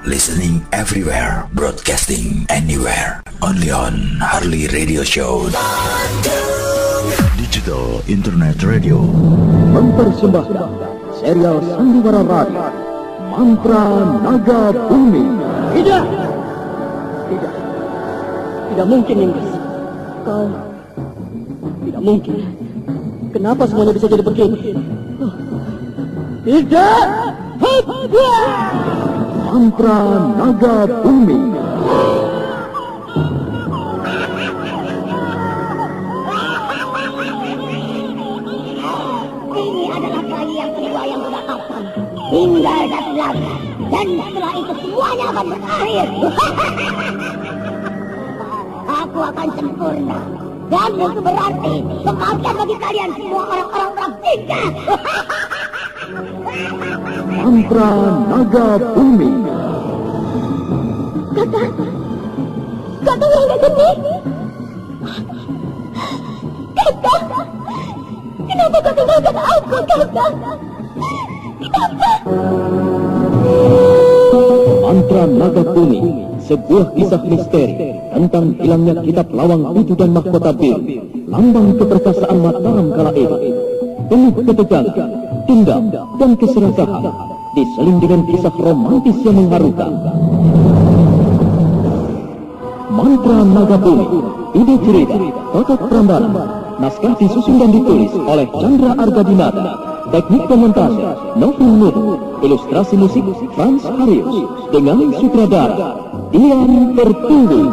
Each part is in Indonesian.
listening everywhere, broadcasting anywhere. Only on Harley Radio Show. Digital Internet Radio mempersembahkan serial Sandiwara Radio, Mantra Naga Bumi. Tidak mungkin, Inggris. Kau tidak mungkin. Kenapa semuanya bisa jadi begini? Tidak. Mantra Naga Bumi. Ini adalah kali yang kedua yang berlakukan. Tinggal satu lagi, dan setelah itu semuanya akan berakhir. Aku akan sempurna, dan itu berarti kematian bagi kalian semua orang-orang beraktika. Mantra Naga Bumi. Kakak Rangga Geni. Kakak, kenapa kau tinggalkan aku, Kakak? Kenapa? Mantra Naga Bumi, sebuah kisah misteri tentang hilangnya kitab Lawang Tujuh dan Mahkota Bir, lambang keperkasaan Mataram kala itu. Penuh ketegangan, dendam, dan keserakahan, diseling dengan kisah romantis yang mengharukan. Mantra Naga Bumi, ide cerita, tokoh Prambanan, naskah disusun dan ditulis oleh Chandra Argadinata, teknik dan montase Novin Nur, ilustrasi musik Frans Harius, dengan sutradara Dian Pertunggu.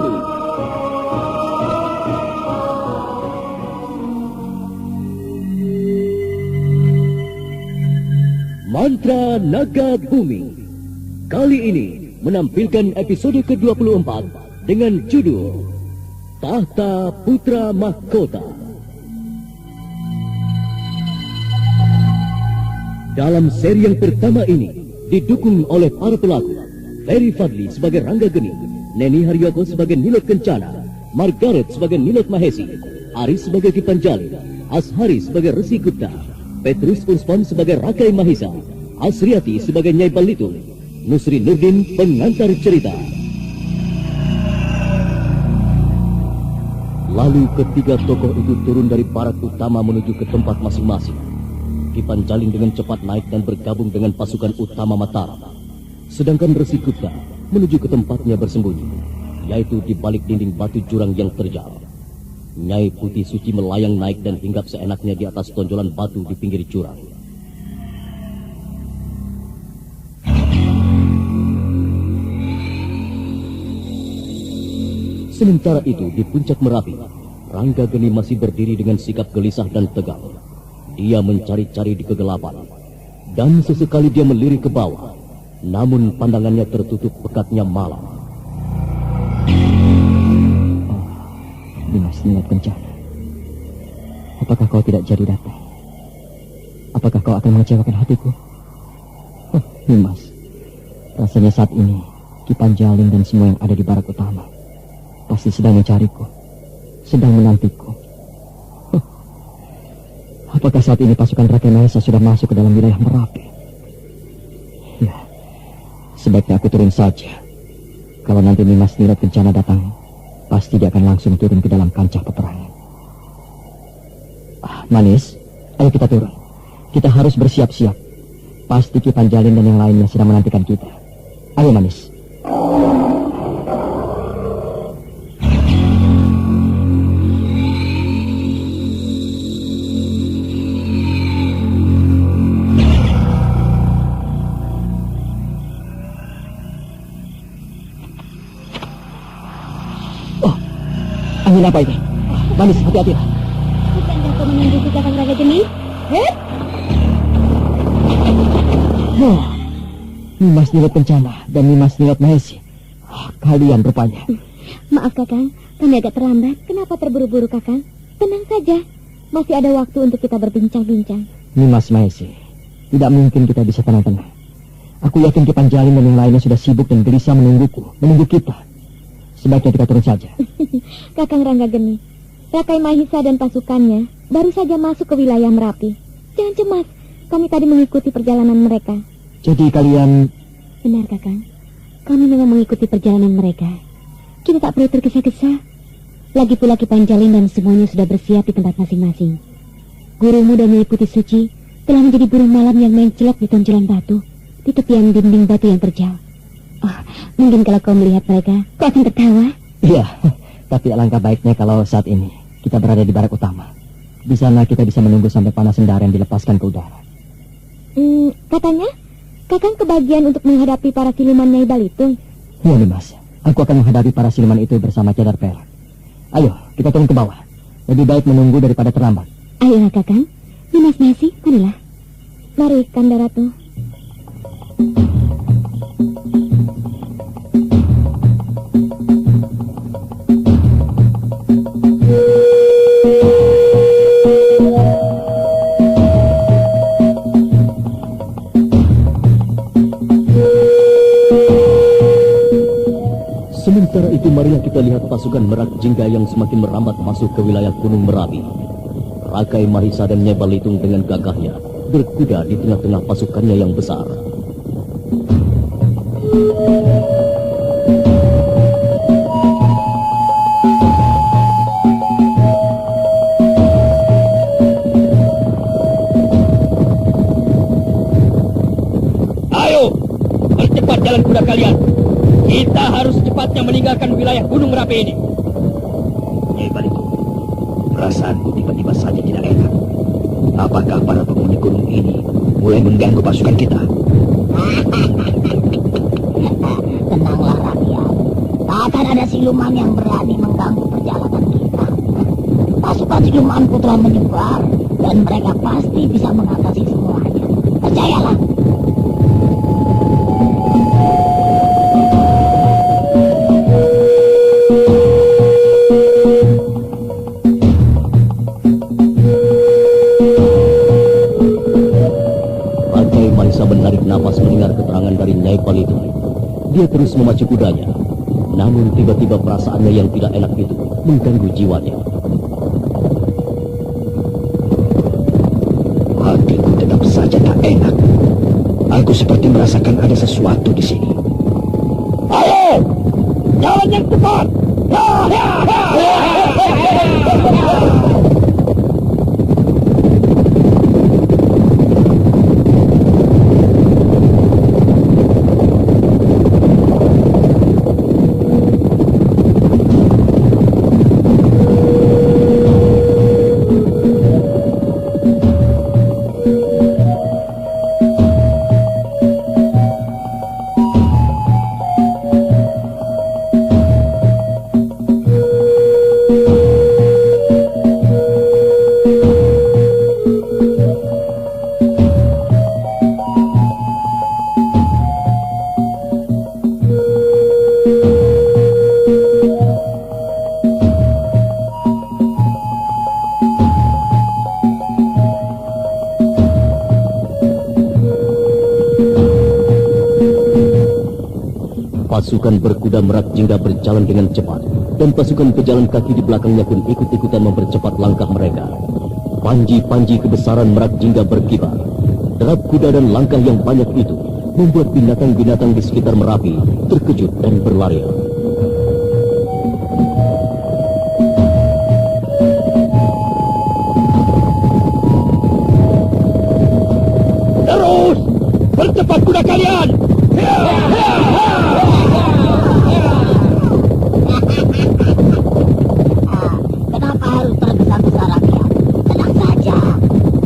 Mantra Naga Bumi kali ini menampilkan episode ke-24 dengan judul Tahta Putra Mahkota. Dalam seri yang pertama ini didukung oleh para pelaku Ferry Fadli sebagai Rangga Geni, Neni Haryoko sebagai Nilot Kencana, Margaret sebagai Nilot Mahesi, Aris sebagai Kipanjali, Ashari sebagai Resi Gupta, Petrus Urspan sebagai Rakai Mahisa, Asriati sebagai Nyai Balitung, Nusri Nurdin pengantar cerita. Lalu ketiga tokoh itu turun dari barak utama menuju ke tempat masing-masing. Kipanjalin dengan cepat naik dan bergabung dengan pasukan utama Mataram. Sedangkan Resi Gupta menuju ke tempatnya bersembunyi, yaitu di balik dinding batu jurang yang terjal. Nyai Putih Suci melayang naik dan hinggap seenaknya di atas tonjolan batu di pinggir jurang. Sementara itu di puncak Merapi, Rangga Geni masih berdiri dengan sikap gelisah dan tegang. Dia mencari-cari di kegelapan, dan sesekali dia melirik ke bawah, namun pandangannya tertutup pekatnya malam. Dimas Nilot Kencana, apakah kau tidak jadi datang? Apakah kau akan mengecewakan hatiku? Dimas, rasanya saat ini Kipanjalin dan semua yang ada di barak utama pasti sedang mencariku, sedang menantiku. Apakah saat ini pasukan Rakai Mahesa sudah masuk ke dalam wilayah Merapi? Ya, sebaiknya aku turun saja. Kalau nanti Nimas Nilot Kencana datang, pasti dia akan langsung turun ke dalam kancah peperangan. Manis, ayo kita turun. Kita harus bersiap-siap. Pasti Kipanjalin dan yang lainnya sedang menantikan kita. Ayo Manis. Angin apa ini? Manis, hati-hati. Bukankah kau menunggu Kakang Rangga Geni? Nimas Nilot Kencana dan Nimas Nilot Mahesi. Kalian rupanya. Maaf Kakang, kami agak terlambat. Kenapa terburu-buru Kakang? Tenang saja, masih ada waktu untuk kita berbincang-bincang. Nimas Mahesi, tidak mungkin kita bisa tenang-tenang. Aku yakin Kipanjalin dan yang lainnya sudah sibuk dan gelisah menunggu kita. Sebaiknya kita turun saja. Kakang Rangga Geni, Rakai Mahisa dan pasukannya baru saja masuk ke wilayah Merapi. Jangan cemas, kami tadi mengikuti perjalanan mereka. Jadi kalian... Benar Kakang, kami memang mengikuti perjalanan mereka. Kita tak perlu tergesa-gesa. Lagi pula Ki Panjalin dan semuanya sudah bersiap di tempat masing-masing. Gurumu dan Nyai Putih Suci telah menjadi burung malam yang mencelok di tonjolan batu, di tepian dinding batu yang terjal. Oh, mungkin kalau kau melihat mereka, kau akan tertawa. Iya, tapi alangkah baiknya kalau saat ini kita berada di barak utama. Di sana kita bisa menunggu sampai panas sendara yang dilepaskan ke udara. Katanya, Kakang kebagian untuk menghadapi para siluman Nyai Balitung. Ya, Mas. Aku akan menghadapi para siluman itu bersama cadar perak. Ayo, kita turun ke bawah. Lebih baik menunggu daripada terlambat. Ayolah, Kakang. Nimas Mahesi, marilah. Mari, Kanda Ratu. Sementara itu marilah kita lihat pasukan Merak Jingga yang semakin merambat masuk ke wilayah Gunung Merapi. Rakai Mahisa dan Nyai Balitung dengan gagahnya berkuda di tengah-tengah pasukannya yang besar. Ayo, percepat jalan kuda kalian. Kita harus secepatnya meninggalkan wilayah Gunung Merapi ini. Nyai Balitung, perasaanku tiba-tiba saja tidak enak. Apakah para penghuni gunung ini mulai mengganggu pasukan kita? Tenanglah rakyat, tak akan ada siluman yang berani mengganggu perjalanan kita. Pasukan silumanku telah menyebar dan mereka pasti bisa mengatasi semuanya. Percayalah. Menarik napas mendengar keterangan dari Nyai Balitung. Dia terus memacu kudanya. Namun tiba-tiba perasaannya yang tidak enak itu mengganggu jiwanya. Hatiku tetap saja tak enak. Aku seperti merasakan ada sesuatu di sini. Ayo, jalan yang cepat. Pasukan berkuda Merak Jingga berjalan dengan cepat, dan pasukan pejalan kaki di belakangnya pun ikut-ikutan mempercepat langkah mereka. Panji-panji kebesaran Merak Jingga berkibar. Derap kuda dan langkah yang banyak itu membuat binatang-binatang di sekitar Merapi terkejut dan berlarian. Terus, percepat kuda kalian. Kenapa harus tergesa-gesa rakyat? Tenang saja,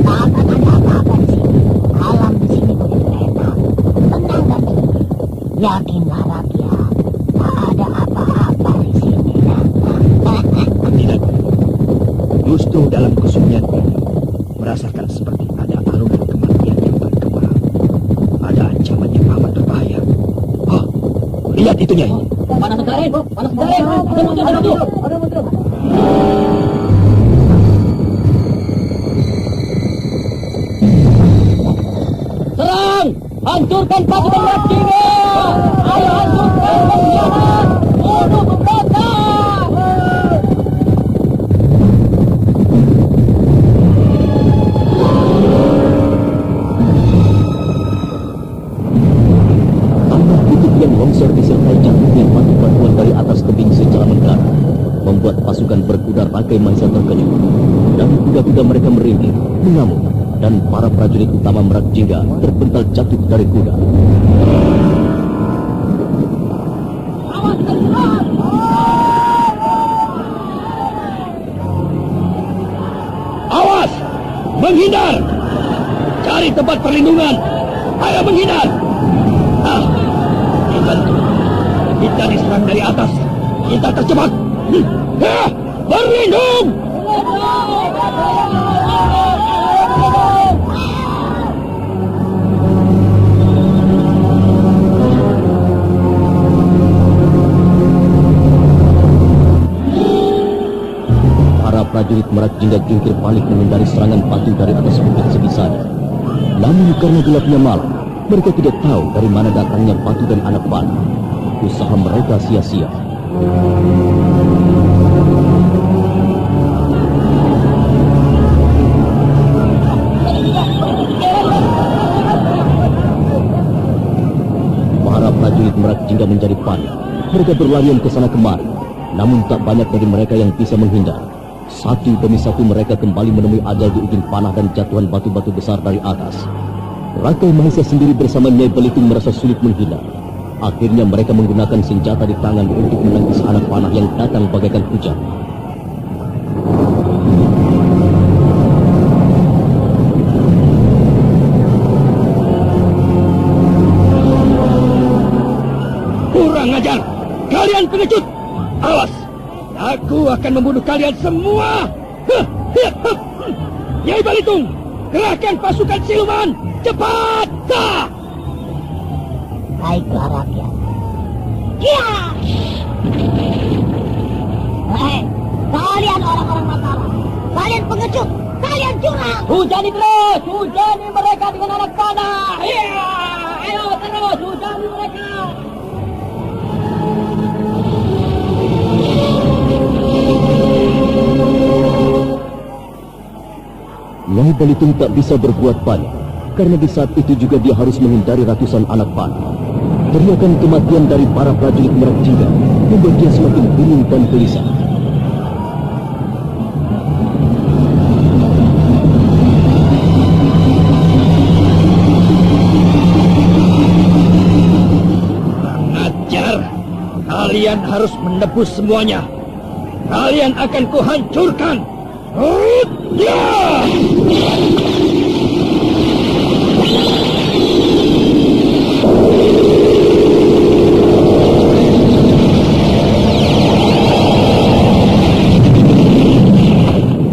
tak akan ada apa-apa di sini. Alam di sini begitu enak, tenang dan sunyi. Yakinlah rakyat, tak ada apa-apa di sini. Tidak. Justru dalam kesunyian ini merasakan seperti ada alunan kematian yang bergema. Ada ancaman yang amat berbahaya. Oh, lihat itu, Nyai. Panas sekali, panas sekali. Ada muncul. Serang! Hancurkan pasukan Merak Jingga! Ayo hancurkan pengkhianat! Bunuh pemberontak! Tanah bukit yang longsor di disertai jatuhnya batu-batuan dari atas tebing secara mendadak, membuat pasukan berkuda Rakai Mahesa terkejut. Dan kuda-kuda mereka merintih, mengamuk, dan para prajurit utama Merak Jingga terpental jatuh dari kuda. Awas! Menghindar! Cari tempat perlindungan! Ayo menghindar! Dibantu. Kita diserang dari atas. Kita terjebak. Berlindung! Para prajurit Merak Jingga jungkir balik menghindari serangan batu dari atas bukit sebisanya. Namun karena gelapnya malam, mereka tidak tahu dari mana datangnya batu dan anak panah. Usaha mereka sia-sia. Para prajurit Merak Jingga menjadi panik. Mereka berlarian ke sana kemari. Namun tak banyak dari mereka yang bisa menghindar. Satu demi satu mereka kembali menemui ajal di ujung panah dan jatuhan batu-batu besar dari atas. Rakai Mahesa sendiri bersama Nyai Belitung merasa sulit menghindar. Akhirnya mereka menggunakan senjata di tangan untuk menangkis anak panah yang datang bagaikan hujan. Kurang ajar! Kalian pengecut! Awas! Aku akan membunuh kalian semua! Nyai Balitung! Kerahkan pasukan siluman! Cepat! Baiklah rakyat. Kia! Hei, kalian orang-orang Mataram. Kalian pengecut! Kalian curang! Hujani terus! Hujani mereka dengan anak panah! Iya! Ayo terus! Hujani mereka! Nyai Belitung tak bisa berbuat banyak, karena di saat itu juga dia harus menghindari ratusan anak panah. Teriakan kematian dari para prajurit Merak Jingga membuat dia semakin bingung dan gelisah. Ajar! Kalian harus menebus semuanya. Kalian akan kuhancurkan.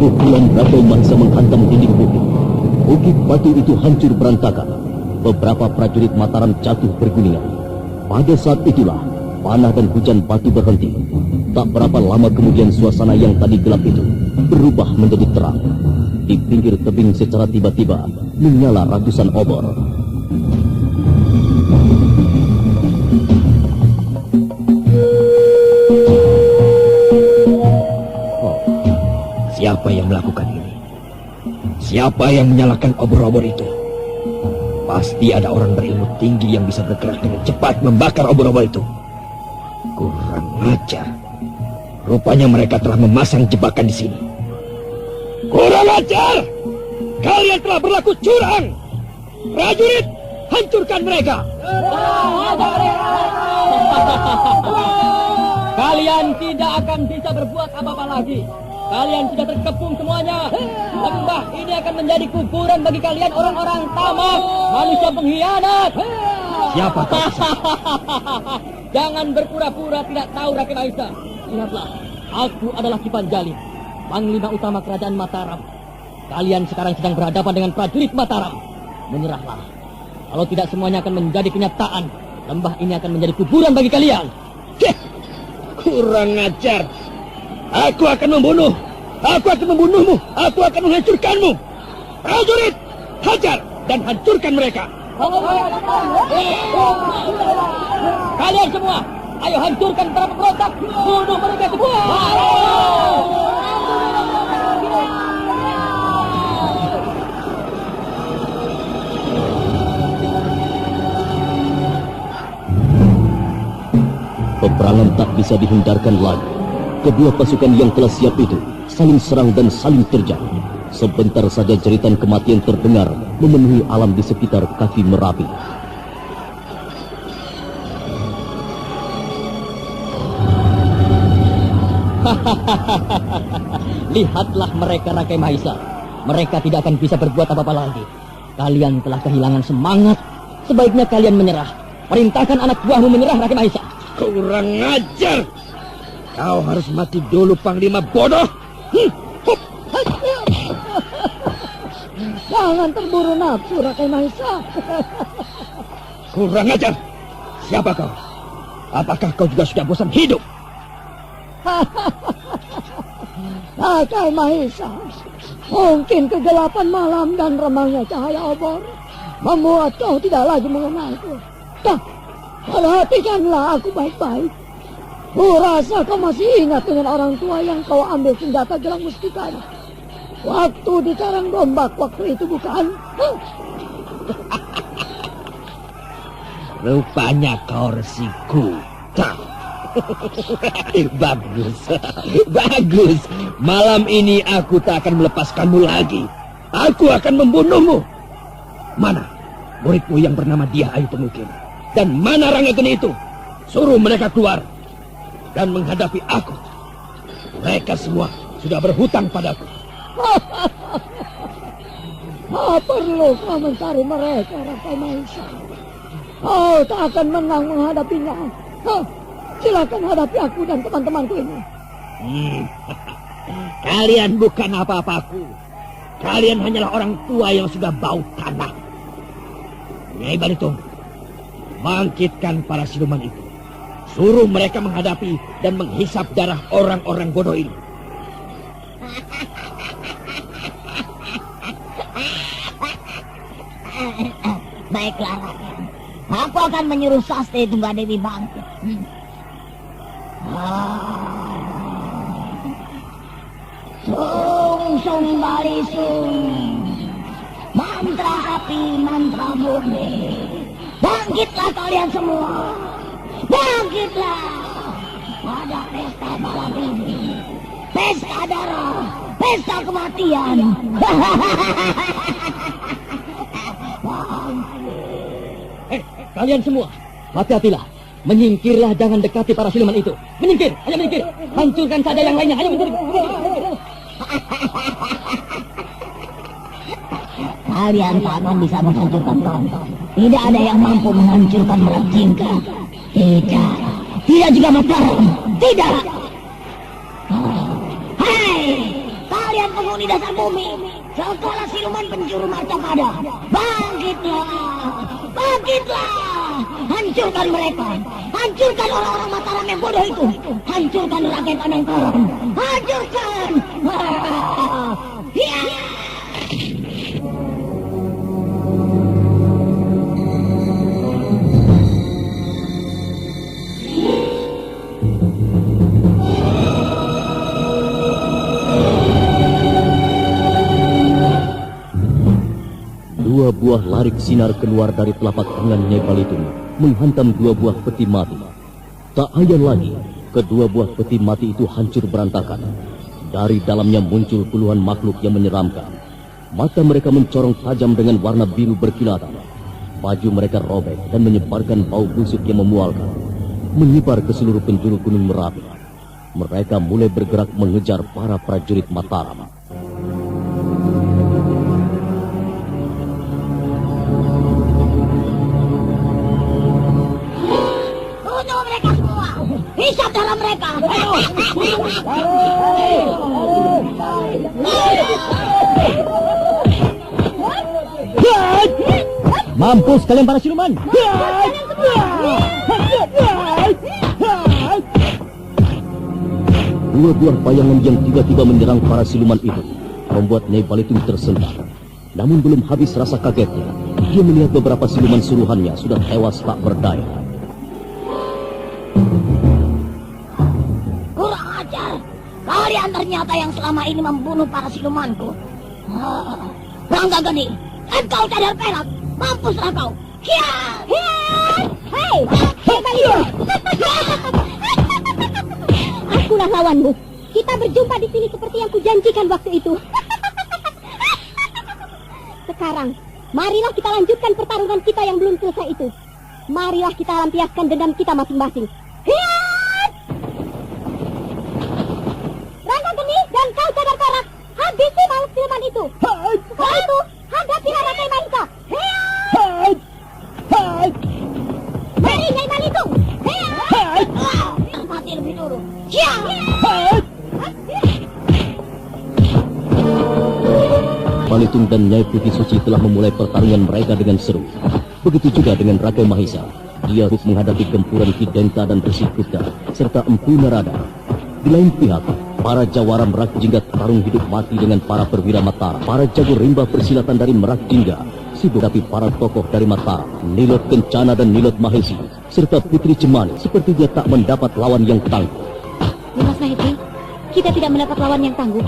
Pukulan Rakai Mahesa menghantam dinding bukit. Bukit batu itu hancur berantakan. Beberapa prajurit Mataram jatuh bergulingan. Pada saat itulah panah dan hujan batu berhenti. Tak berapa lama kemudian suasana yang tadi gelap itu berubah menjadi terang. Di pinggir tebing secara tiba-tiba menyala ratusan obor. Siapa yang melakukan ini? Siapa yang menyalakan obor-obor itu? Pasti ada orang berilmu tinggi yang bisa bergerak dengan cepat membakar obor-obor itu. Kurang ajar. Rupanya mereka telah memasang jebakan di sini. Kurang ajar! Kalian telah berlaku curang! Prajurit, hancurkan mereka! Kalian tidak akan bisa berbuat apa-apa lagi. Kalian sudah terkepung semuanya. Lembah ini akan menjadi kuburan bagi kalian orang-orang tamak, manusia pengkhianat. Siapa kau? Jangan berpura-pura tidak tahu, Rakai Mahesa. Ingatlah, aku adalah Ki Panjalin, Panglima Utama Kerajaan Mataram. Kalian sekarang sedang berhadapan dengan prajurit Mataram. Menyerahlah. Kalau tidak semuanya akan menjadi kenyataan. Lembah ini akan menjadi kuburan bagi kalian. Kurang ajar. Aku akan membunuh. Aku akan membunuhmu. Aku akan menghancurkanmu. Prajurit, hajar dan hancurkan mereka. Kalian semua, ayo hancurkan para pemberontak. Bunuh mereka semua. Peperangan tak bisa dihindarkan lagi. Kedua pasukan yang telah siap itu saling serang dan saling terjang. Sebentar saja jeritan kematian terdengar memenuhi alam di sekitar kaki Merapi. Lihatlah mereka, Rakai Mahesa. Mereka tidak akan bisa berbuat apa-apa lagi. Kalian telah kehilangan semangat. Sebaiknya kalian menyerah. Perintahkan anak buahmu menyerah, Rakai Mahesa. Kurang ajar. Kau harus mati dulu, Panglima bodoh. Jangan terburu nafsu, Rakai Mahesa. Kurang ajar. Siapa kau? Apakah kau juga sudah bosan hidup? Rakai Mahesa, mungkin kegelapan malam dan remangnya cahaya obor membuat kau tidak lagi mengenalku. Dah, perhatikanlah aku baik-baik. Kurasa kau masih ingat dengan orang tua yang kau ambil senjata gelang mustikanya waktu di Karang Gombak waktu itu, bukan? Rupanya kau Resi Kuta. Bagus, bagus. Malam ini aku tak akan melepaskanmu lagi. Aku akan membunuhmu. Mana muridmu yang bernama Dia Ayu Pengukir? Dan mana Ranggageni itu? Suruh mereka keluar dan menghadapi aku. Mereka semua sudah berhutang padaku. Tak perlu kau mencari mereka, Rakai Mahesa. Kau tak akan menang menghadapinya. Silakan hadapi aku dan teman-temanku ini. Kalian bukan apa-apaku. Kalian hanyalah orang tua yang sudah bau tanah. Nyai Balitung, bangkitkan para siluman itu. Suruh mereka menghadapi dan menghisap darah orang-orang bodoh ini. Baiklah, Raden. Aku akan menyuruh Sasti Tunggadewi bangkit. Sung Bali Sung, mantra api, mantra bumi. Bangkitlah kalian semua. Bangkitlah pada pesta malam ini. Pesta darah, pesta kematian. Kalian semua, hati-hatilah. Menyingkirlah, jangan dekati para siluman itu. Menyingkir, hanya menyingkir. Hancurkan saja yang lainnya, hanya menyingkir. Kalian tak akan bisa menghancurkan Tonton. Tidak ada yang mampu menghancurkan Merak Jingga. Tidak. Tidak juga Mataram. Tidak. Hai, kalian penghuni dasar bumi, sekolah siluman penjuru Martapada. Bangkitlah. Bangkitlah. Hancurkan mereka. Hancurkan orang-orang Mataram yang bodoh itu. Hancurkan rakyat Anangkaran. Hancurkan. Ya. Dua buah larik sinar keluar dari telapak tangan Nyai Balitung, menghantam dua buah peti mati. Tak ayal lagi, kedua buah peti mati itu hancur berantakan. Dari dalamnya muncul puluhan makhluk yang menyeramkan. Mata mereka mencorong tajam dengan warna biru berkilatan. Baju mereka robek dan menyebarkan bau busuk yang memualkan, menyebar ke seluruh penjuru Gunung Merapi. Mereka mulai bergerak mengejar para prajurit Mataram. Hisap darah mereka. Mampus kalian para siluman. Dua buah bayangan yang tiba-tiba menyerang para siluman itu membuat Nyai Balitung tersentak. Namun belum habis rasa kagetnya, dia melihat beberapa siluman suruhannya sudah tewas tak berdaya. Kalian ternyata yang selama ini membunuh para silumanku. Ranggageni, engkau cadar perak. Mampuslah kau. Hei, akulah lawanmu. Kita berjumpa di sini seperti yang kujanjikan waktu itu. Sekarang, marilah kita lanjutkan pertarungan kita yang belum selesai itu. Marilah kita lampiaskan dendam kita masing-masing. Hiat! Rangga Geni dan kau Cadar Perak, habisi makhluk siluman itu. Setelah itu, hadapilah Rakai Mahisa. Hiat! Mari Nyai Balitung. Hiat! Mati lebih dulu. Balitung dan Nyai Putih Suci telah memulai pertarungan mereka dengan seru. Begitu juga dengan Rakai Mahisa. Dia harus menghadapi gempuran Ki Denta dan Resi Gupta serta Empu Narada. Di lain pihak, para jawara Merak Jingga tarung hidup mati dengan para perwira Mataram. Para jago rimba persilatan dari Merak Jingga sibuk hadapi para tokoh dari Mataram, Nilot Kencana dan Nilot Mahesi, serta Putri Cemani seperti dia tak mendapat lawan yang tangguh. Mas Mahesi, kita tidak mendapat lawan yang tangguh.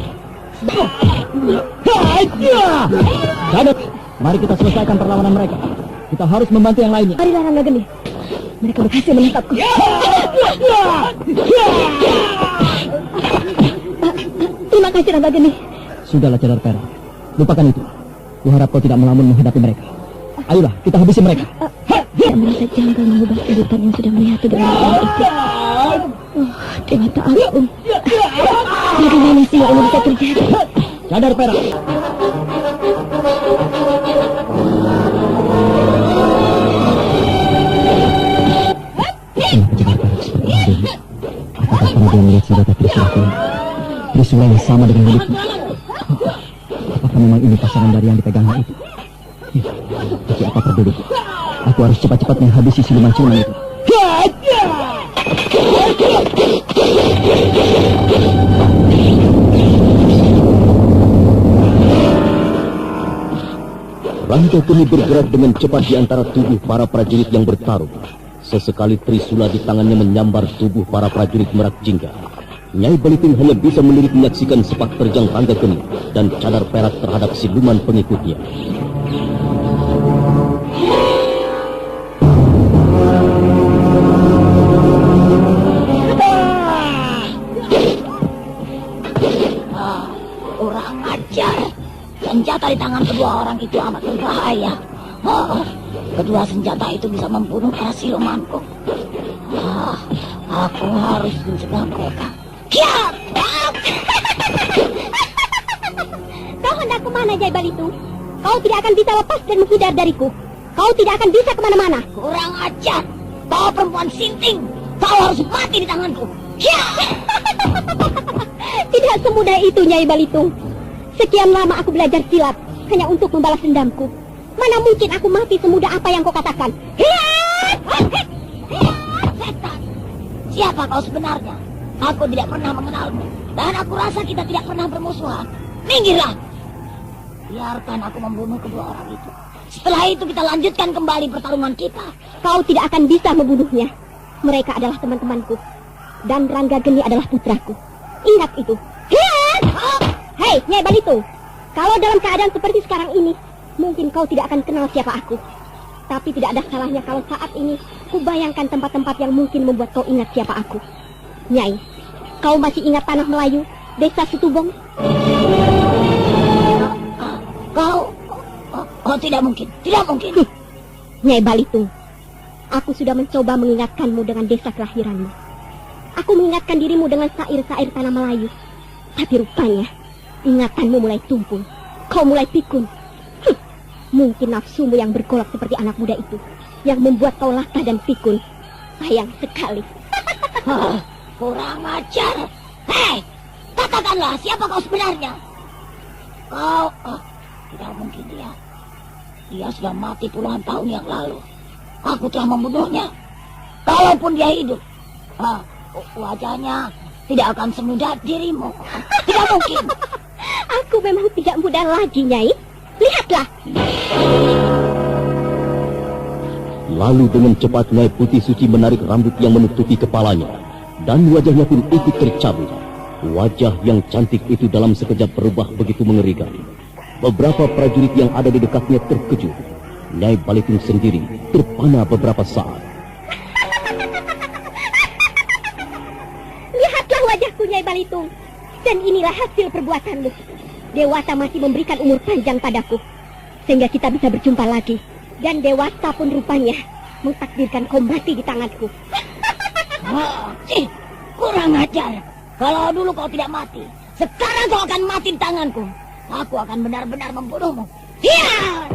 Cadar, mari kita selesaikan perlawanan mereka. Kita harus membantu yang lainnya. Marilah Rangga Geni. Mereka berhasil menangkapku. Terima kasih Rangga Geni. Sudahlah Cadar Perak, lupakan itu. Kuharap kau tidak melamun menghadapi mereka. Ayolah, kita habisi mereka. Saya merasa janggal mengubah kehidupan yang sudah menyatu dengan orang itu. Oh, Dewata Agung. Bagaimana sih yang ini bisa terjadi? Cadar Perak. Kenapa Cadar Perak seperti ini? Apakah pernah dia melihat senjata Trisula ini? Trisula yang sama dengan miliknya? Apakah memang ini pasangan dari yang dipegangnya itu? Tapi apa peduli? Aku harus cepat-cepat menghabisi siluman-siluman itu. Rangga Geni bergerak dengan cepat di antara tubuh para prajurit yang bertarung. Sesekali Trisula di tangannya menyambar tubuh para prajurit Merak Jingga. Nyai Balitung hanya bisa melirik menyaksikan sepak terjang Rangga Geni dan Cadar Perak terhadap siluman pengikutnya. Kurang ajar. Senjata di tangan kedua orang itu amat berbahaya. Kedua senjata itu bisa membunuh para silumanku. Aku harus mencegah mereka. Kiat! Kau hendak kemana, Nyai Balitung? Kau tidak akan bisa lepas dan menghindar dariku. Kau tidak akan bisa kemana-mana. Kurang ajar. Kau perempuan sinting. Kau harus mati di tanganku. Kiat! Tidak semudah itu, Nyai Balitung. Sekian lama aku belajar silat hanya untuk membalas dendamku. Mana mungkin aku mati semudah apa yang kau katakan? Hiat! Setan! Siapa kau sebenarnya? Aku tidak pernah mengenalmu. Dan aku rasa kita tidak pernah bermusuhan. Minggirlah! Biarkan aku membunuh kedua orang itu. Setelah itu kita lanjutkan kembali pertarungan kita. Kau tidak akan bisa membunuhnya. Mereka adalah teman-temanku. Dan Rangga Geni adalah putraku. Ingat itu. Hiat! Hei, Nyai Balitung. Kalau dalam keadaan seperti sekarang ini, mungkin kau tidak akan kenal siapa aku. Tapi tidak ada salahnya kalau saat ini kubayangkan tempat-tempat yang mungkin membuat kau ingat siapa aku. Nyai, kau masih ingat Tanah Melayu, Desa Situbong? Kau tidak mungkin. Tidak mungkin. Nyai Balitung, aku sudah mencoba mengingatkanmu dengan desa kelahiranmu. Aku mengingatkan dirimu dengan sair-sair Tanah Melayu. Tapi rupanya ingatanmu mulai tumpul. Kau mulai pikun. Mungkin nafsumu yang bergolak seperti anak muda itu yang membuat kau latah dan pikun. Sayang sekali. Kurang ajar. Hei, katakanlah siapa kau sebenarnya. Kau tidak mungkin dia. Dia sudah mati puluhan tahun yang lalu. Aku telah membunuhnya. Kalaupun dia hidup, wajahnya tidak akan semudah dirimu. Tidak mungkin. Aku memang tidak mudah lagi, Nyai. Lihatlah. Lalu dengan cepat Nyai Putih Suci menarik rambut yang menutupi kepalanya. Dan wajahnya pun ikut tercabut. Wajah yang cantik itu dalam sekejap berubah begitu mengerikan. Beberapa prajurit yang ada di dekatnya terkejut. Nyai Balitung sendiri terpana beberapa saat. Lihatlah wajahku, Nyai Balitung. Dan inilah hasil perbuatanmu. Dewata masih memberikan umur panjang padaku, sehingga kita bisa berjumpa lagi. Dan Dewata pun rupanya mentakdirkan kau mati di tanganku. Kurang ajar. Kalau dulu kau tidak mati, sekarang kau akan mati di tanganku. Aku akan benar-benar membunuhmu. Hiya!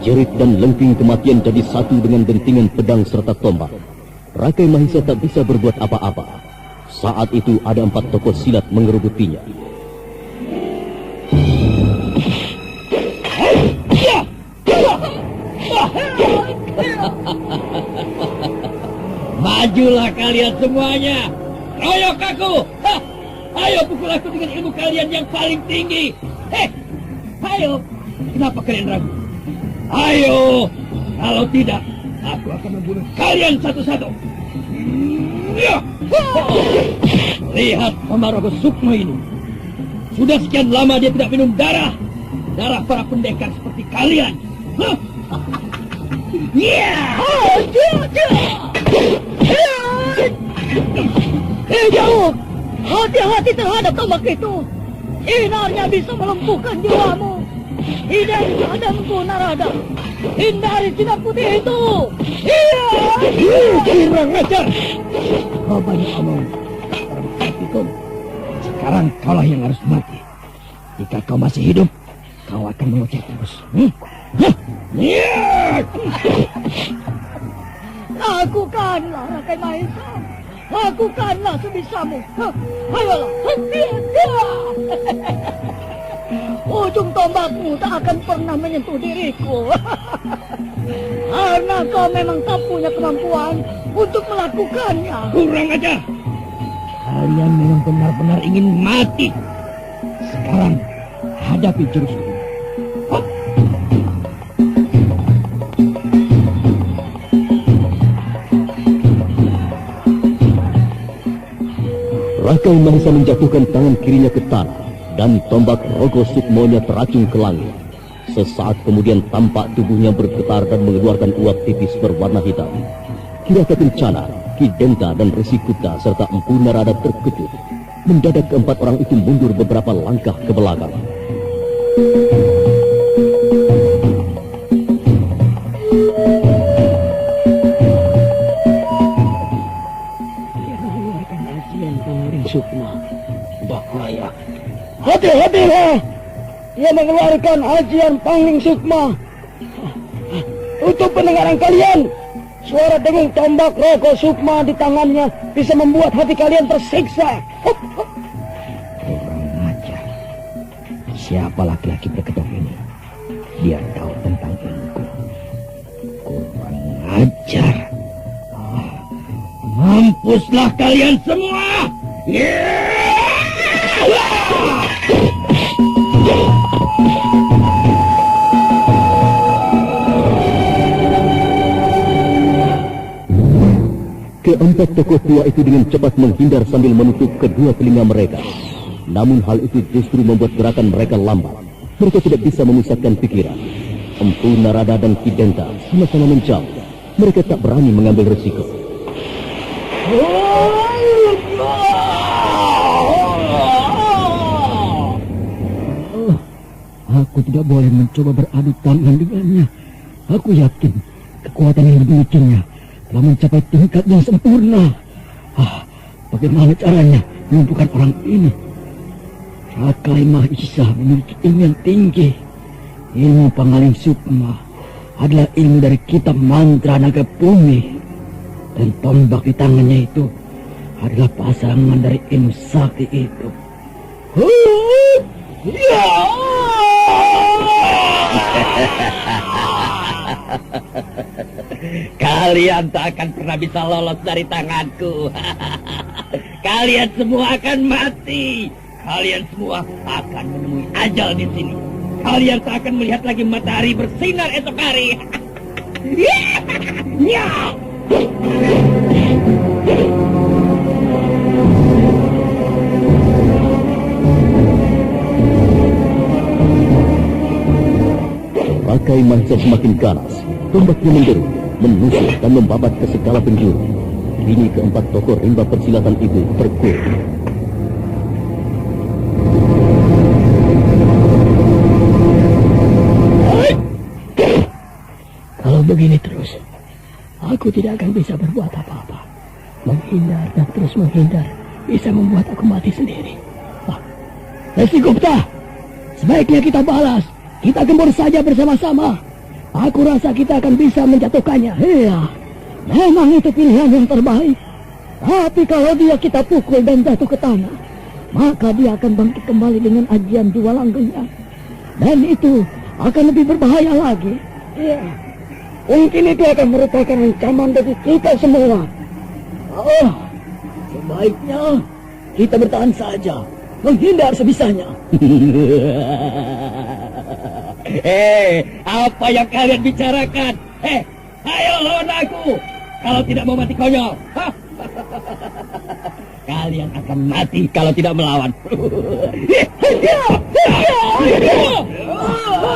Jerit dan lengking kematian jadi satu dengan dentingan pedang serta tombak. Rakai Mahisa tak bisa berbuat apa-apa. Saat itu ada 4 tokoh silat mengerubutinya. Majulah kalian semuanya. Royok aku. Ayo pukul aku dengan ilmu kalian yang paling tinggi. Ayo. Kenapa kalian ragu? Ayo. Kalau tidak, aku akan membunuh kalian satu-satu. Lihat Pamarogo Sukmo ini. Sudah sekian lama dia tidak minum darah. Darah para pendekar seperti kalian. Jauh. Hati-hati terhadap tombak itu. Inarnya bisa melumpuhkan jiwamu. Hindari sadamku, Narada. Hindari sinar putih itu. Kurang ajar. Kau banyak omong. Sekarang kaulah yang harus mati. Jika kau masih hidup, kau akan mengoceh terus. Lakukanlah, Rakai Mahesa. Lakukanlah sebisamu. Ayolah. Ujung tombakmu tak akan pernah menyentuh diriku. Karena kau memang tak punya kemampuan untuk melakukannya. Kurang ajar. Kalian memang benar-benar ingin mati. Sekarang hadapi jurus ini. Rakai Mahesa menjatuhkan tangan kirinya ke tanah dan tombak Rogo Sukmonya teracung ke langit. Sesaat kemudian tampak tubuhnya bergetar dan mengeluarkan uap tipis berwarna hitam. Kirata Kencana, Ki Denta dan Resi Kuta serta Empu Narada terkejut. Mendadak keempat orang itu mundur beberapa langkah ke belakang. Sukma, bahaya. Hati-hatilah. Dia mengeluarkan ajian Pangling Sukma. Untuk pendengaran kalian, suara dengung tombak Rogo Sukma di tangannya bisa membuat hati kalian tersiksa. Kurang ajar. Siapa laki-laki berkedok ini? Dia tahu tentang ilmuku. Kurang ajar. Mampuslah kalian semua. Keempat tokoh tua itu dengan cepat menghindar sambil menutup kedua telinga mereka. Namun hal itu justru membuat gerakan mereka lambat. Mereka tidak bisa memusatkan pikiran. Empu Narada dan Ki Denta sama-sama menjauh. Mereka tak berani mengambil resiko. Aku tidak boleh mencoba beradu tangan dengannya. Aku yakin kekuatan yang dimilikinya telah mencapai tingkat yang sempurna. Bagaimana caranya melumpuhkan orang ini? Rakai Mahisa memiliki ilmu yang tinggi. Ilmu Pangaling Sukma adalah ilmu dari kitab mantra naga bumi. Dan tombak di tangannya itu adalah pasangan dari ilmu sakti itu. Kalian tak akan pernah bisa lolos dari tanganku. Kalian semua akan mati. Kalian semua akan menemui ajal di sini. Kalian tak akan melihat lagi matahari bersinar esok hari. Rakai Mahesa semakin ganas. Tombaknya menderu, menusuk dan membabat ke segala penjuru. Kini keempat tokoh rimba persilatan itu bergulir. Kalau begini terus, aku tidak akan bisa berbuat apa-apa. Menghindar dan terus menghindar bisa membuat aku mati sendiri. Resi Gupta, sebaiknya kita balas. Kita gembur saja bersama-sama. Aku rasa kita akan bisa menjatuhkannya. Iya, memang itu pilihan yang terbaik. Tapi kalau dia kita pukul dan jatuh ke tanah, maka dia akan bangkit kembali dengan ajian dua langgengnya. Dan itu akan lebih berbahaya lagi. Iya, mungkin itu akan merupakan ancaman bagi kita semua. Oh, sebaiknya kita bertahan saja, menghindar sebisanya. Apa yang kalian bicarakan? Ayo lawan aku. Kalau tidak mau mati konyol. Kalian akan mati kalau tidak melawan.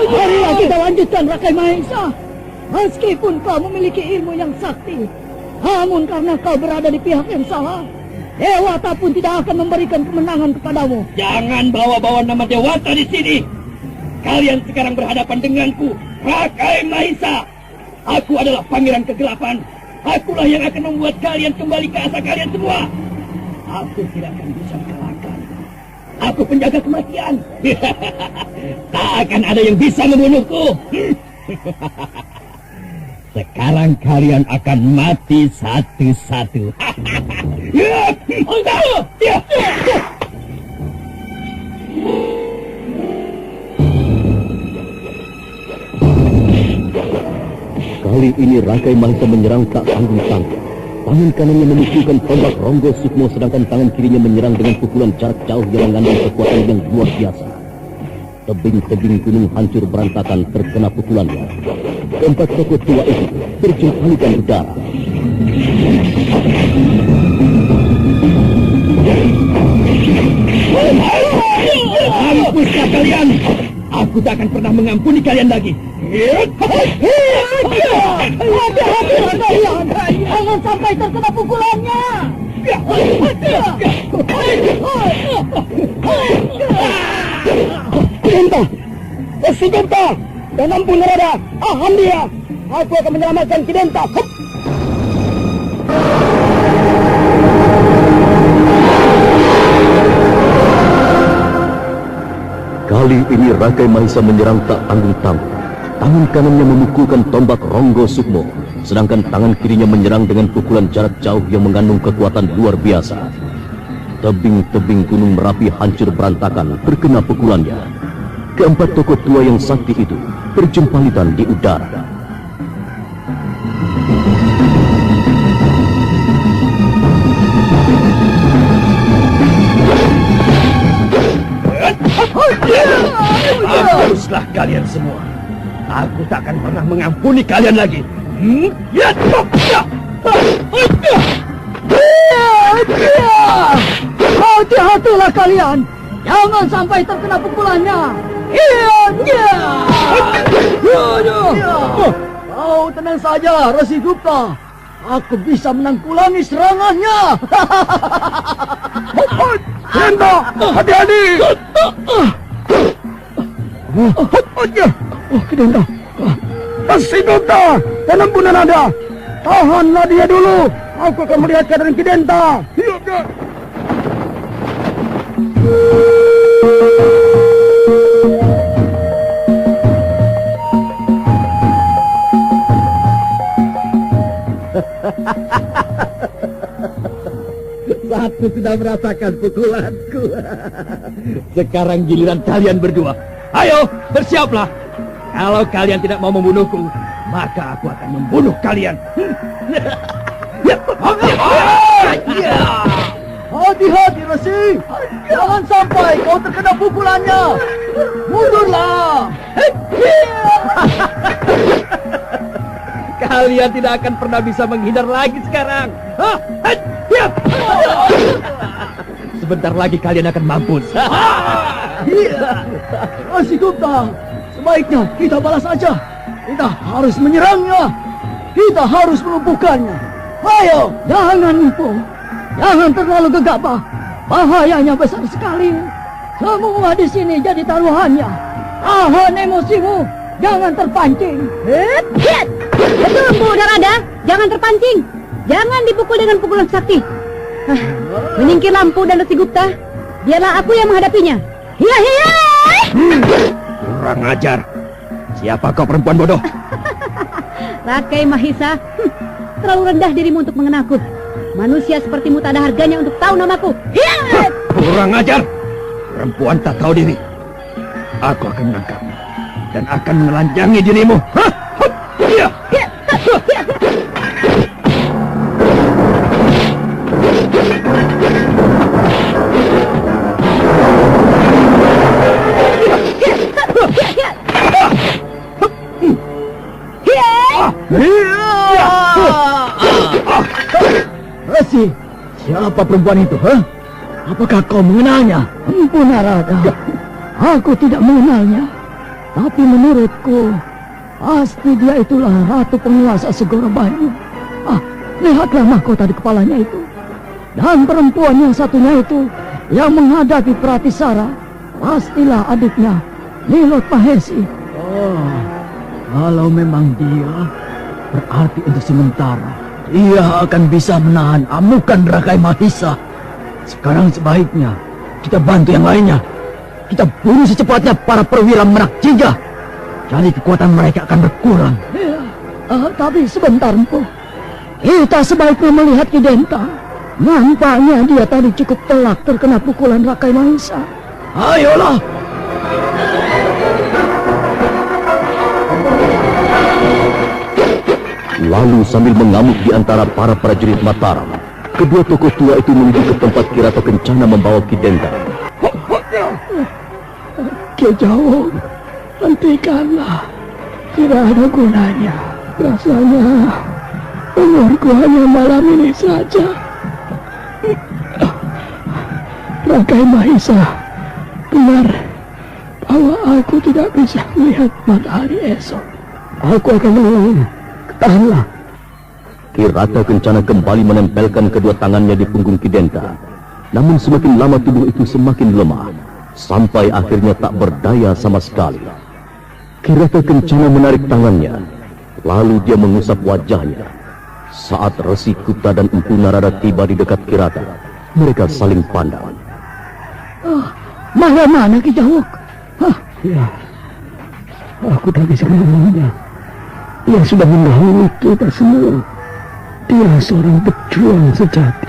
Marilah kita lanjutkan, Rakai Mahesa. Meskipun kau memiliki ilmu yang sakti, namun karena kau berada di pihak yang salah, Dewata pun tidak akan memberikan kemenangan kepadamu. Jangan bawa-bawa nama Dewata di sini. Kalian sekarang berhadapan denganku, Rakai Mahesa. Aku adalah pangeran kegelapan. Akulah yang akan membuat kalian kembali ke asal kalian semua. Aku tidak akan bisa mengalahkan. Aku penjaga kematian. Tak akan ada yang bisa membunuhku. Sekarang kalian akan mati satu-satu. Kali ini Rakai Mahesa menyerang tak tanggung-tanggung. Tangan kanannya memukulkan tombak Ronggo Sukmo, sedangkan tangan kirinya menyerang dengan pukulan jarak jauh yang mengandung kekuatan yang luar biasa. Tebing-tebing gunung hancur berantakan terkena pukulannya. Keempat tokoh tua itu berjempalikan udara. Mampuslah kalian! Aku tak akan pernah mengampuni kalian lagi. Hati-hatilah kalian! Jangan sampai terkena pukulannya! Kidenta! Resi Gupta! Dan ampun Narada! Aham dia! Aku akan menyelamatkan Kidenta! Kali ini Rakai Mahesa menyerang tak tanggung-tanggung. Tangan kanannya memukulkan tombak Ronggo Sukmo, sedangkan tangan kirinya menyerang dengan pukulan jarak jauh yang mengandung kekuatan luar biasa. Tebing-tebing gunung Merapi hancur berantakan terkena pukulannya. Keempat tokoh tua yang sakti itu berjempalitan di udara. Haruslah kalian semua. Aku tak akan pernah mengampuni kalian lagi. Hati-hatilah kalian. Jangan sampai terkena pukulannya. Kau tenang saja, Resi Gupta. Aku bisa menanggulangi serangannya. Kidenta, hati-hati. Kidenta, Resi Gupta, dan ampun Narada. Tahanlah dia dulu. Aku akan melihat keadaan Kidenta. Satu sudah merasakan pukulanku. Sekarang giliran kalian berdua. Ayo, bersiaplah. Kalau kalian tidak mau membunuhku, maka aku akan membunuh kalian. Hati-hati, Resi. Jangan sampai kau terkena pukulannya. Mundurlah. Kalian tidak akan pernah bisa menghindar lagi sekarang. Sebentar lagi kalian akan mampus. Resi Gupta, Sebaiknya kita balas saja. Kita harus menyerangnya. Kita harus melumpuhkannya. Ayo, jangan lumpuh. Jangan terlalu gegabah. Bahayanya besar sekali. Semua di sini jadi taruhannya. Tahan emosimu. Jangan terpancing. Tunggu, Narada. Jangan terpancing. Jangan dipukul dengan pukulan sakti. Menyingkir Lampu dan Resi Gupta. Biarlah aku yang menghadapinya. Hiya, hiya! Kurang ajar. Siapa kau perempuan bodoh? Rakai Mahisa. Terlalu rendah dirimu untuk mengenalku. Manusia sepertimu tak ada harganya untuk tahu namaku. Hiya! Kurang ajar. Perempuan tak tahu diri. Aku akan menangkapmu dan akan menelanjangi dirimu. Hiya! Resi, siapa perempuan itu? Apakah kau mengenalnya? Ampun, Narada. Aku tidak mengenalnya. Tapi menurutku, pasti dia itulah ratu penguasa Segoro Banyu. Lihatlah mahkota di kepalanya itu. Dan perempuan yang satunya itu, yang menghadapi Pratisara, pastilah adiknya, Nilot Mahesi. Kalau memang dia, berarti untuk sementara ia akan bisa menahan amukan Rakai Mahisa. Sekarang sebaiknya kita bantu yang lainnya. Kita bunuh secepatnya para perwira Merak Jingga. Jadi kekuatan mereka akan berkurang. Tapi sebentar, Empu. Kita sebaiknya melihat Kidenta. Nampaknya dia tadi cukup telak terkena pukulan Rakai Mahisa. Ayolah. Lalu sambil mengamuk di antara para prajurit Mataram, kedua tokoh tua itu menuju ke tempat Kirata Kencana membawa Kidenta. Ki Jawo, hentikanlah. Tidak ada gunanya. Rasanya umurku hanya malam ini saja. Rakai Mahisa, benar bahwa aku tidak bisa melihat matahari esok. Aku akan menolongmu. Tahanlah. Kirata Kencana kembali menempelkan kedua tangannya di punggung Kidenta. Namun semakin lama tubuh itu semakin lemah, sampai akhirnya tak berdaya sama sekali. Kirata Kencana menarik tangannya, lalu dia mengusap wajahnya. Saat Resi Gupta dan Empu Narada tiba di dekat Kirata, mereka saling pandang. Mana Ki Jawok? Ya, aku tak bisa menemunya. Dia sudah mendahului kita semua. Dia seorang pejuang sejati.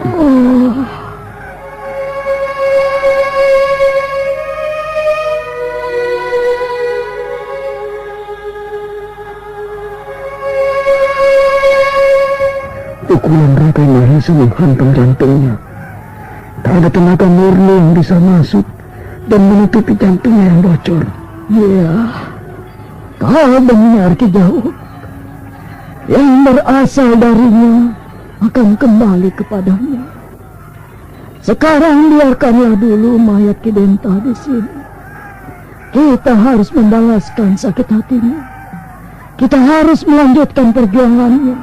Pukulan Rakai Mahisa menghantam jantungnya. Tak ada tenaga murni yang bisa masuk dan menutupi jantungnya yang bocor. Ya, kau benar Ki Jawok. Yang berasal darinya akan kembali kepadanya. Sekarang biarkanlah dulu mayat Kidenta di sini. Kita harus membalaskan sakit hatinya. Kita harus melanjutkan perjuangannya.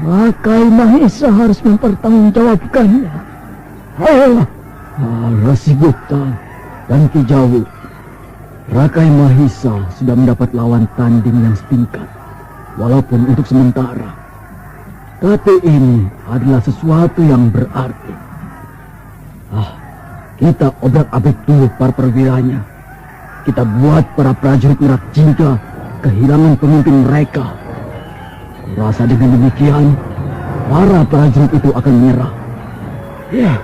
Rakai Mahisa harus mempertanggungjawabkannya. Resi Gupta dan Ki Jawo, Rakai Mahisa sudah mendapat lawan tanding yang setingkat, walaupun untuk sementara. Tapi ini adalah sesuatu yang berarti. Kita obrak-abrik dulu para perwiranya. Kita buat para prajurit Merak Jingga kehilangan pemimpin mereka. Rasa dengan demikian, para prajurit itu akan menyerah. Ya,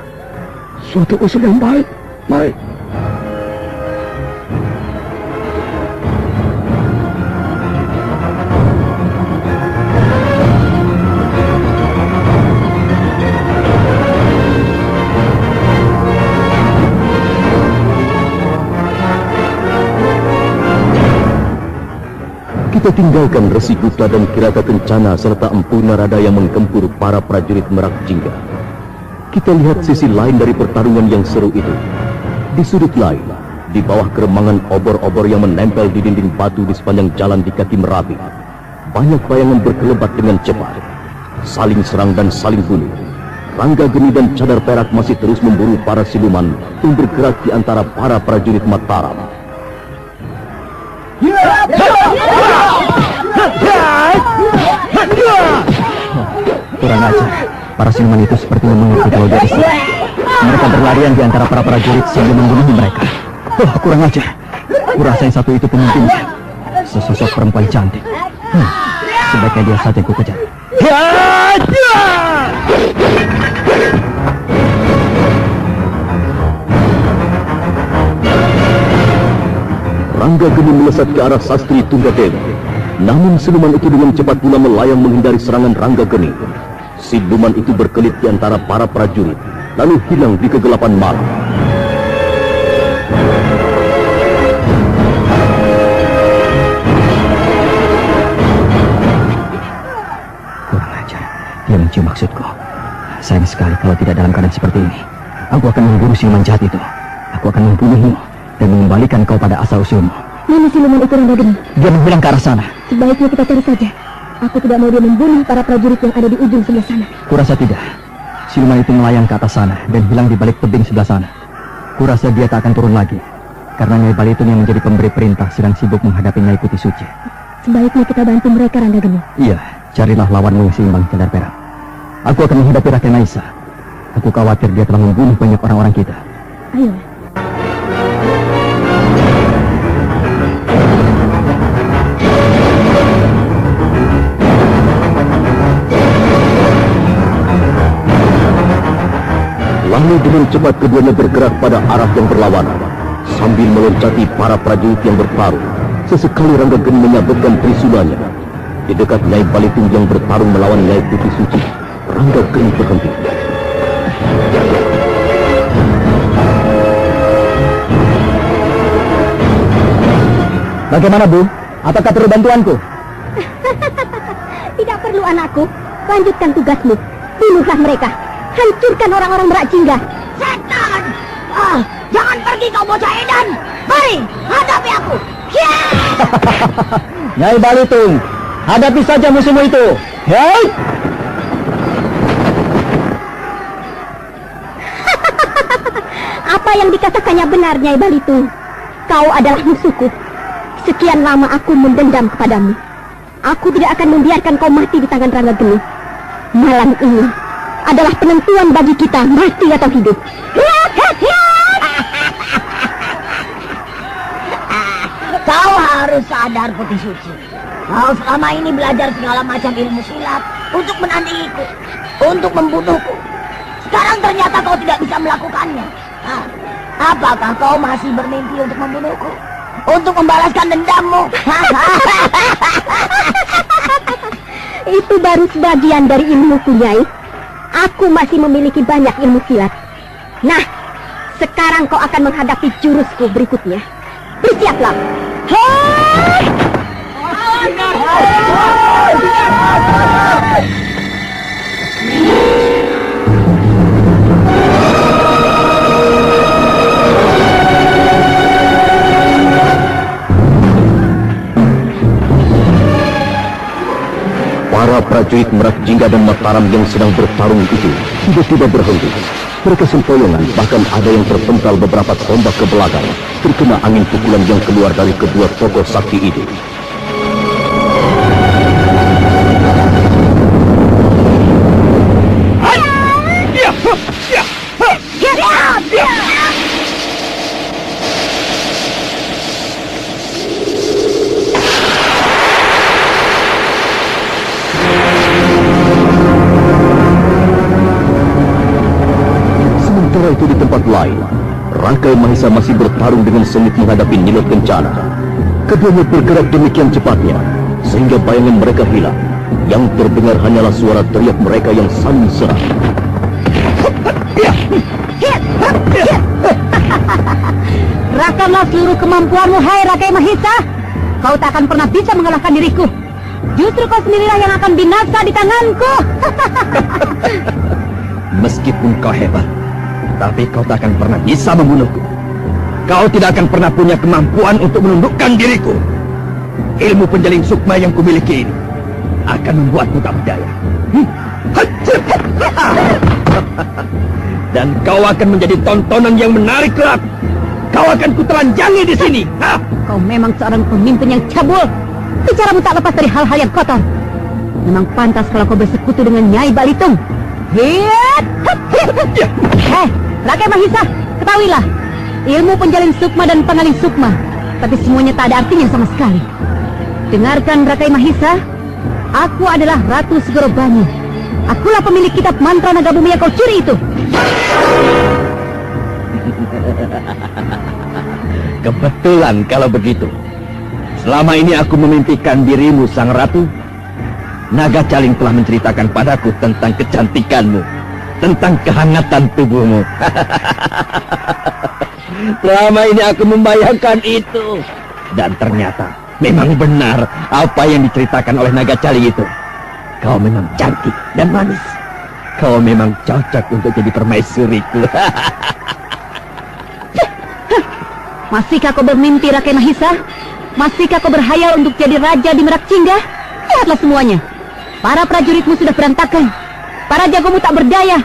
suatu usul yang baik. Mari. Kita tinggalkan Resi Gupta dan Kirata Kencana serta Empu Narada yang menggempur para prajurit Merak Jingga. Kita lihat sisi lain dari pertarungan yang seru itu. Di sudut lain, Di bawah keremangan obor-obor yang menempel di dinding batu di sepanjang jalan di kaki Merapi, banyak bayangan berkelebat dengan cepat, saling serang dan saling bunuh. Rangga Geni dan Cadar Perak masih terus memburu para siluman yang bergerak di antara para prajurit Mataram. Kurang ajar, para siluman itu sepertinya mengerti kalau dari sini. Mereka berlarian di antara para prajurit sambil membunuh mereka. Oh, kurang ajar. Kurasa yang satu itu pemimpinnya, sesosok perempuan cantik. Sebaiknya dia saja ku kejar. Rangga Geni melesat ke arah Sastri Tunggadewa. Namun siluman itu dengan cepat pula melayang menghindari serangan Rangga Geni. Siluman itu berkelit di antara para prajurit, lalu hilang di kegelapan malam. Kurang ajar, dia mencium maksudku. Sayang sekali kalau tidak dalam keadaan seperti ini. Aku akan memburu siluman jahat itu. Aku akan membunuhmu dan mengembalikan kau pada asal usulmu. Mana siluman itu, Rangga Geni? Dia menghilang ke arah sana. Sebaiknya kita cari saja. Aku tidak mau dia membunuh para prajurit yang ada di ujung sebelah sana. Kurasa tidak. Siluman itu melayang ke atas sana dan hilang di balik tebing sebelah sana. Kurasa dia tak akan turun lagi. Karena Nyai Balitung yang menjadi pemberi perintah sedang sibuk menghadapi Nyai Putih Suci. Sebaiknya kita bantu mereka, Rangga Geni. Iya, carilah lawanmu yang seimbang, Cadar Perak. Aku akan menghadapi Raden Naisa. Aku khawatir dia telah membunuh banyak orang-orang kita. Ayo. Lalu dengan cepat keduanya bergerak pada arah yang berlawanan. Sambil meloncati para prajurit yang bertarung, sesekali Rangga Geni menyabetkan trisulanya. Di dekat Nyai Balitung yang bertarung melawan Nyai Putih Suci, Rangga Geni berhenti. Bagaimana, Bu? Apakah perlu bantuanku? Tidak perlu, anakku. Lanjutkan tugasmu. Bunuhlah mereka. Hancurkan orang-orang Merak Jingga. Setan! Jangan pergi kau bocah edan! Mari, hadapi aku! Nyai Balitung, hadapi saja musuhmu itu. Hei! Apa yang dikatakannya benar, Nyai Balitung. Kau adalah musuhku. Sekian lama aku mendendam kepadamu. Aku tidak akan membiarkan kau mati di tangan Rangga Geni. Malam ini adalah penentuan bagi kita mati atau hidup. Kau harus sadar, Putih Suci. Kau selama ini belajar segala macam ilmu silat untuk menandingiku, untuk membunuhku. Sekarang ternyata kau tidak bisa melakukannya. Apakah kau masih bermimpi untuk membunuhku? Untuk membalaskan dendammu? Itu baru sebagian dari ilmuku, Nyai. Aku masih memiliki banyak ilmu silat. Nah, sekarang kau akan menghadapi jurusku berikutnya. Bersiaplah. Para prajurit Merak Jingga dan Mataram yang sedang bertarung itu tiba-tiba berhenti. Mereka sempoyongan, bahkan ada yang terpental beberapa tombak ke belakang, terkena angin pukulan yang keluar dari kedua tokoh sakti itu. Itu di tempat lain, Rakai Mahesa masih bertarung dengan sengit menghadapi Nilot Kencana. Keduanya bergerak demikian cepatnya, sehingga bayangan mereka hilang. Yang terdengar hanyalah suara teriak mereka yang saling serang. Rakamlah seluruh kemampuanmu, hai Rakai Mahesa. Kau tak akan pernah bisa mengalahkan diriku. Justru kau sendirilah yang akan binasa di tanganku. Meskipun kau hebat, tapi kau tak akan pernah bisa membunuhku. kau tidak akan pernah punya kemampuan untuk menundukkan diriku. Ilmu penjalin sukma yang kumiliki ini akan membuatmu tak berdaya. Dan kau akan menjadi tontonan yang menarik kelak. Kau akan kutelanjangi di sini. Kau memang seorang pemimpin yang cabul. Bicaramu tak lepas dari hal-hal yang kotor. Memang pantas kalau kau bersekutu dengan Nyai Balitung. Hei, Rakai Mahisa, ketahuilah, ilmu penjalin sukma dan pengalih sukma, tapi semuanya tak ada artinya sama sekali. Dengarkan Rakai Mahisa, aku adalah Ratu Segoro Banyu. Akulah pemilik kitab mantra naga bumi yang kau curi itu. Kebetulan kalau begitu. Selama ini aku memimpikan dirimu, Sang Ratu. Naga Caling telah menceritakan padaku tentang kecantikanmu, tentang kehangatan tubuhmu. Selama ini aku membayangkan itu. Dan ternyata memang benar apa yang diceritakan oleh Naga Caling itu. Kau memang cantik dan manis. Kau memang cocok untuk jadi permaisuriku. Masihkah kau bermimpi, Rakai Mahisa? Masihkah kau berhayal untuk jadi raja di Merak Cingga? Lihatlah semuanya. Para prajuritmu sudah berantakan. Para jagomu tak berdaya.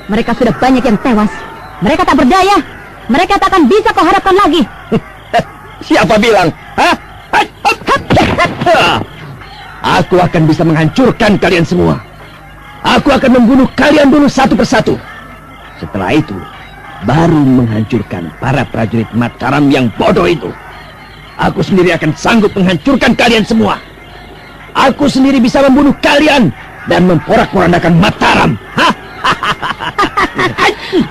Mereka sudah banyak yang tewas. Mereka tak berdaya. Mereka tak akan bisa kau harapkan lagi. Siapa bilang? Aku akan bisa menghancurkan kalian semua. Aku akan membunuh kalian dulu satu persatu. Setelah itu, baru menghancurkan para prajurit Mataram yang bodoh itu. Aku sendiri akan sanggup menghancurkan kalian semua. Aku sendiri bisa membunuh kalian dan memporak-porandakan Mataram.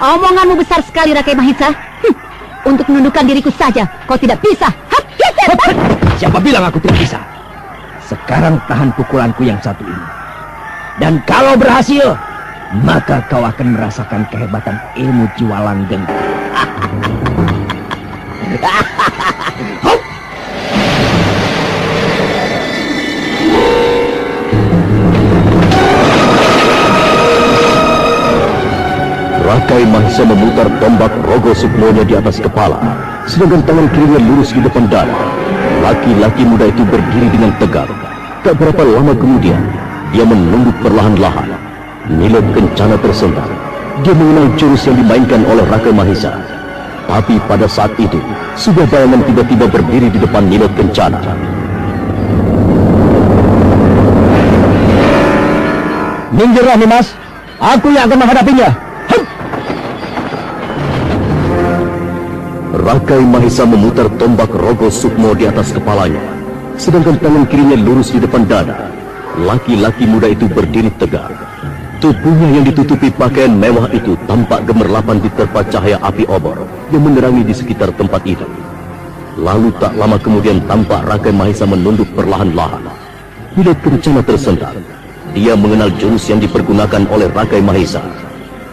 Omonganmu besar sekali, Rakai Mahisa. Untuk menundukkan diriku saja, kau tidak bisa. Siapa bilang aku tidak bisa? Sekarang tahan pukulanku yang satu ini. Dan kalau berhasil, maka kau akan merasakan kehebatan ilmu jiwa langgeng. Rakai Mahisa memutar tombak Rogo Sukmonya di atas kepala, sedangkan tangan kirinya lurus di depan dada. Laki-laki muda itu berdiri dengan tegak. Tak berapa lama kemudian, dia menunduk perlahan-lahan. Nilot Kencana tersentak. Dia mengenal jurus yang dimainkan oleh Rakai Mahisa. Tapi pada saat itu, sebuah bayangan tiba-tiba berdiri di depan Nilot Kencana. Minggirlah, Nimas. Aku yang akan menghadapinya. Rakai Mahisa memutar tombak Rogo Sukmo di atas kepalanya, sedangkan tangan kirinya lurus di depan dada. Laki-laki muda itu berdiri tegak. Tubuhnya yang ditutupi pakaian mewah itu tampak gemerlapan diterpa cahaya api obor yang menerangi di sekitar tempat itu. Lalu tak lama kemudian tampak Rakai Mahisa menunduk perlahan-lahan. Nilot Kencana tersentak. Dia mengenal jurus yang dipergunakan oleh Rakai Mahisa.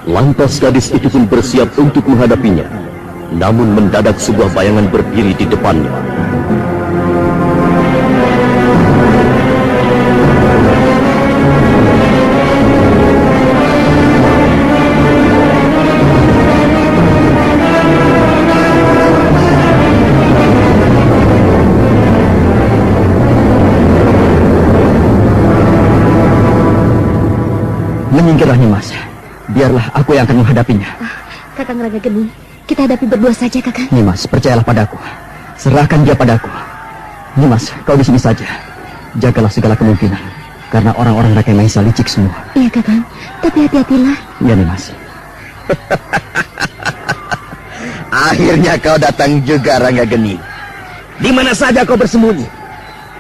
Lantas gadis itu pun bersiap untuk menghadapinya. Namun mendadak sebuah bayangan berdiri di depannya. Menyingkirlah, Nimas. Biarlah aku yang akan menghadapinya. Kakang Raga Geni, kita hadapi berdua saja, Kakang. Nimas, percayalah padaku. Serahkan dia padaku. Nimas, kau di sini saja. Jagalah segala kemungkinan. Karena orang-orang Rakai Mahisa licik semua. Iya, Kakang. Tapi hati-hatilah. Ya, Nimas. Akhirnya kau datang juga, Rangga Geni. Di mana saja kau bersembunyi?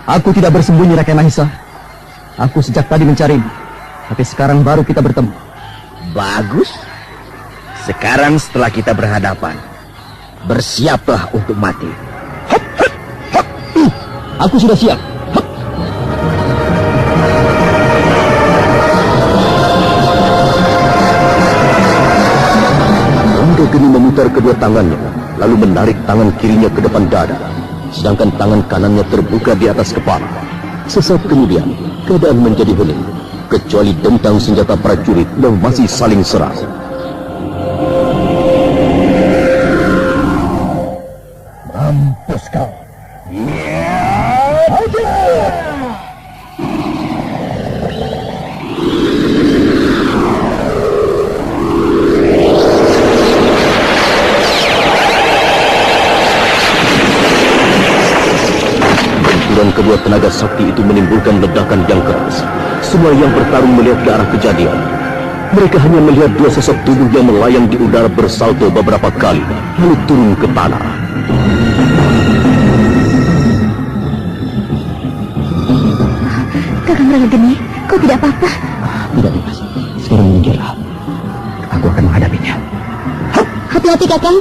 Aku tidak bersembunyi, Rakai Mahisa. Aku sejak tadi mencarimu. Tapi sekarang baru kita bertemu. Bagus. Sekarang setelah kita berhadapan, bersiaplah untuk mati. Hop, hop, hop. Aku sudah siap. Hop. Rangga Geni memutar kedua tangannya, lalu menarik tangan kirinya ke depan dada, sedangkan tangan kanannya terbuka di atas kepala. Sesaat kemudian, keadaan menjadi hening, kecuali dentang senjata prajurit yang masih saling serang. Dan kedua tenaga sakti itu menimbulkan ledakan yang keras. Semua yang bertarung melihat ke arah kejadian. Mereka hanya melihat dua sosok tubuh yang melayang di udara bersalto beberapa kali, lalu turun ke tanah. Kakang Ranggeni, kau tidak apa-apa? Tidak, Nimas. Sekarang minggirlah. Aku akan menghadapinya. Hati-hati, Kakang.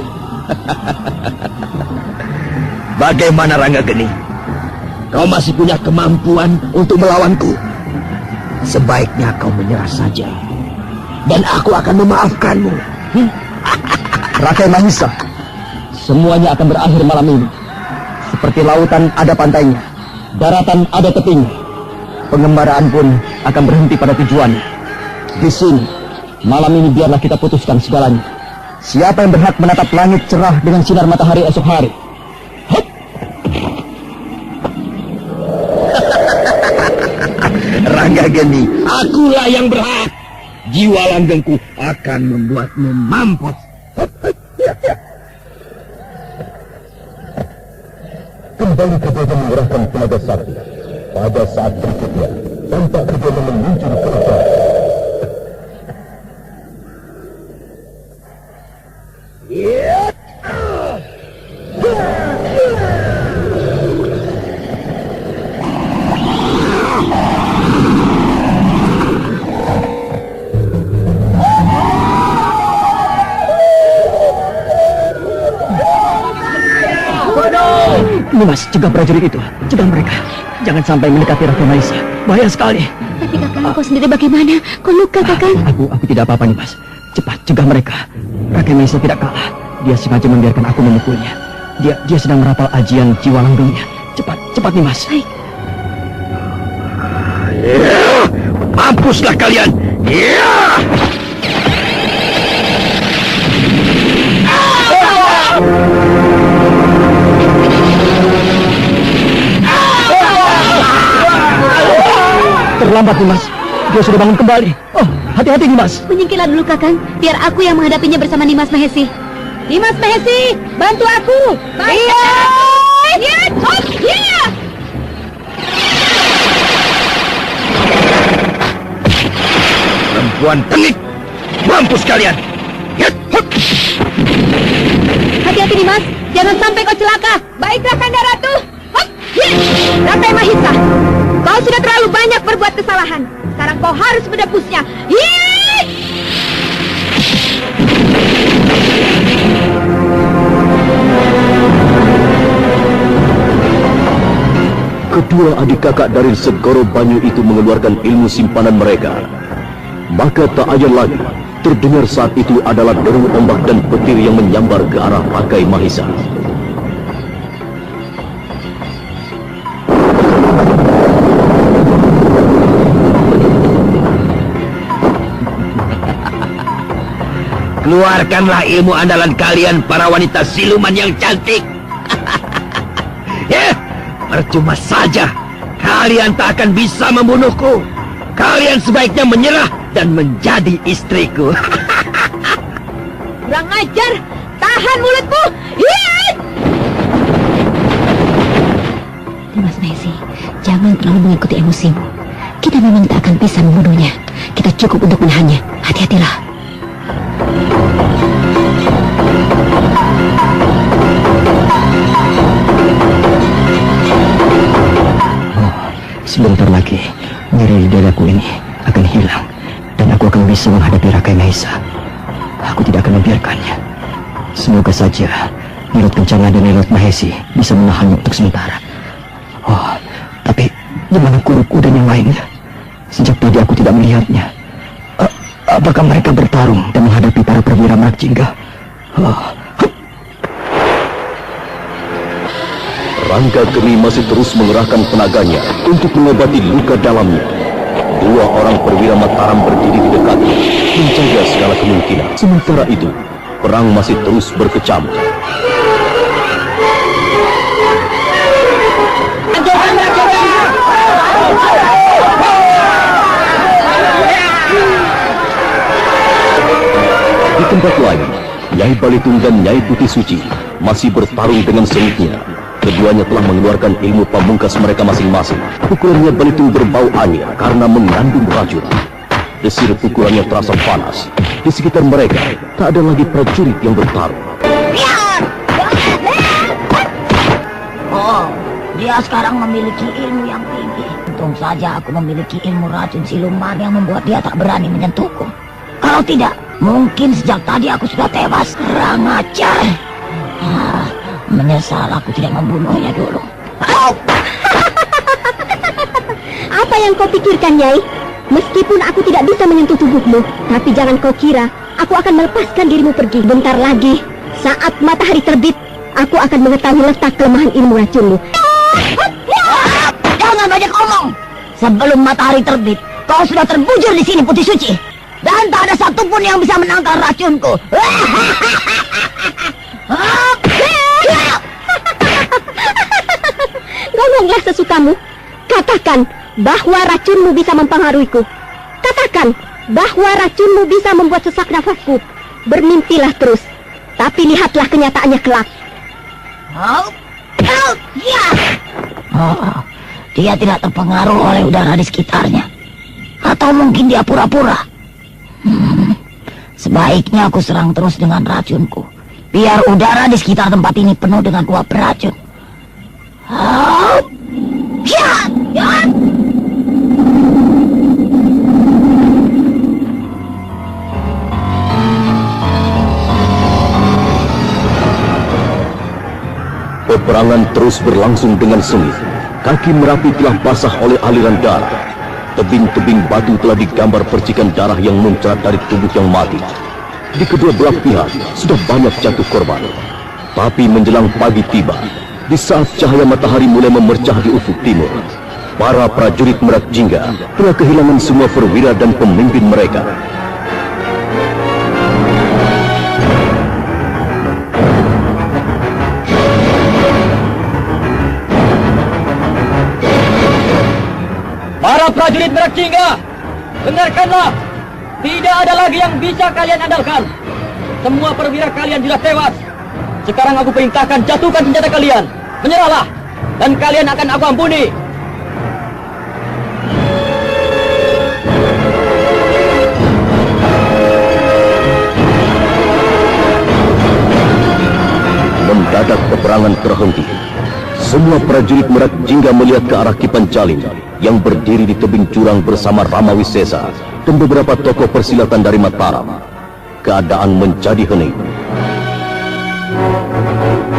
Bagaimana Ranggeni? Kau masih punya kemampuan untuk melawanku? Sebaiknya kau menyerah saja, dan aku akan memaafkanmu. Rakai Mahisa, semuanya akan berakhir malam ini. Seperti lautan ada pantainya, daratan ada tepinya. Pengembaraan pun akan berhenti pada tujuannya. Di sini, malam ini biarlah kita putuskan segalanya. Siapa yang berhak menatap langit cerah dengan sinar matahari esok hari? Ranggeni, akulah yang berhak. Jiwa langgengku akan membuatmu mampus. Kembali keduanya mengerahkan tenaga sakti. Pada saat berikutnya, tampak keduanya meluncur ke udara. Nimas, cegah prajurit itu. Cegah mereka. Jangan sampai mendekati Rakai Mahisa. Bahaya sekali. Tapi Kakang, kau sendiri bagaimana? Kau luka, Kakang? Aku tidak apa-apa, Nimas. Cepat, cegah mereka. Rakai Mahisa tidak kalah. Dia sengaja membiarkan aku memukulnya. Dia sedang merapal ajian jiwa langgengnya. Cepat, Nimas. Baik. Mampuslah kalian. Terlambat, Nimas. Dia sudah bangun kembali. Oh, hati-hati, Nimas. Menyingkirlah dulu, Kakang. Biar aku yang menghadapinya bersama Nimas Mahesi. Nimas Mahesi, bantu aku. Iya. Iya. Hop. Iya. Perempuan tengik. Mampus kalian. Hati-hati, Nimas. Jangan sampai kau celaka. Baiklah, Kanda Ratu. Hop. Iya. Rakai Mahisa, kau sudah terlalu banyak berbuat kesalahan. Sekarang kau harus menebusnya. Iya. Kedua adik kakak dari Segoro Banyu itu mengeluarkan ilmu simpanan mereka. Maka tak ayal lagi, terdengar saat itu adalah deru ombak dan petir yang menyambar ke arah Rakai Mahisa. Keluarkanlah ilmu andalan kalian, para wanita siluman yang cantik. Ya, percuma saja. Kalian tak akan bisa membunuhku. Kalian sebaiknya menyerah dan menjadi istriku. Kurang ajar. Tahan mulutmu. Hiat! Nimas Mahesi, jangan terlalu mengikuti emosimu. Kita memang tak akan bisa membunuhnya. Kita cukup untuk menahannya. Hati-hatilah. Sebentar lagi, nyeri dadaku ini akan hilang. Dan aku akan bisa menghadapi Rakai Mahisa. Aku tidak akan membiarkannya. Semoga saja Nilot Kencana dan Nilot Mahesi bisa menahannya untuk sementara. Oh, tapi di mana Kuruku dan yang lainnya? Sejak tadi aku tidak melihatnya. Apakah mereka bertarung dan menghadapi para perwira Marjingga? Rangga Geni masih terus mengerahkan tenaganya untuk mengobati luka dalamnya. Dua orang perwira Mataram berdiri di dekatnya, menjaga segala kemungkinan. Sementara itu, perang masih terus berkecamuk. Balitung dan Nyai Putih Suci masih bertarung dengan sengitnya. Keduanya telah mengeluarkan ilmu pamungkas mereka masing-masing. Pukulannya Balitung berbau anyir karena mengandung racun. Desir pukulannya terasa panas. Di sekitar mereka tak ada lagi prajurit yang bertarung. Oh, dia sekarang memiliki ilmu yang tinggi. Untung saja aku memiliki ilmu racun siluman yang membuat dia tak berani menyentuhku. Kalau tidak, mungkin sejak tadi aku sudah tewas. Kurang ajar. Menyesal aku tidak membunuhnya dulu. Apa yang kau pikirkan, Nyai? Meskipun aku tidak bisa menyentuh tubuhmu, tapi jangan kau kira aku akan melepaskan dirimu pergi. Bentar lagi, saat matahari terbit, aku akan mengetahui letak kelemahan ilmu racunmu. Jangan banyak omong. Sebelum matahari terbit, kau sudah terbujur di sini, Putih Suci. Dan tak ada satupun yang bisa menangkal racunku. Ngomonglah sesukamu. Katakan bahwa racunmu bisa mempengaruhiku. Katakan bahwa racunmu bisa membuat sesak nafasku. Bermimpilah terus, tapi lihatlah kenyataannya kelak. Dia tidak terpengaruh oleh udara di sekitarnya. Atau mungkin dia pura-pura. Sebaiknya aku serang terus dengan racunku. Biar udara di sekitar tempat ini penuh dengan uap beracun. Peperangan terus berlangsung dengan sengit. Kaki Merapi telah basah oleh aliran darah. Tebing-tebing batu telah digambar percikan darah yang muncrat dari tubuh yang mati. Di kedua belah pihak sudah banyak jatuh korban. Tapi menjelang pagi tiba, di saat cahaya matahari mulai memercah di ufuk timur, para prajurit Merak Jingga telah kehilangan semua perwira dan pemimpin mereka. Para prajurit Merak Jingga, dengarkanlah. Tidak ada lagi yang bisa kalian andalkan. Semua perwira kalian sudah tewas. Sekarang aku perintahkan jatuhkan senjata kalian. Menyerahlah, dan kalian akan aku ampuni. Mendadak peperangan terhenti. Semua prajurit Merak Jingga melihat ke arah Ki Pancalim yang berdiri di tebing jurang bersama Ramawisesa dan beberapa tokoh persilatan dari Mataram. Keadaan menjadi hening.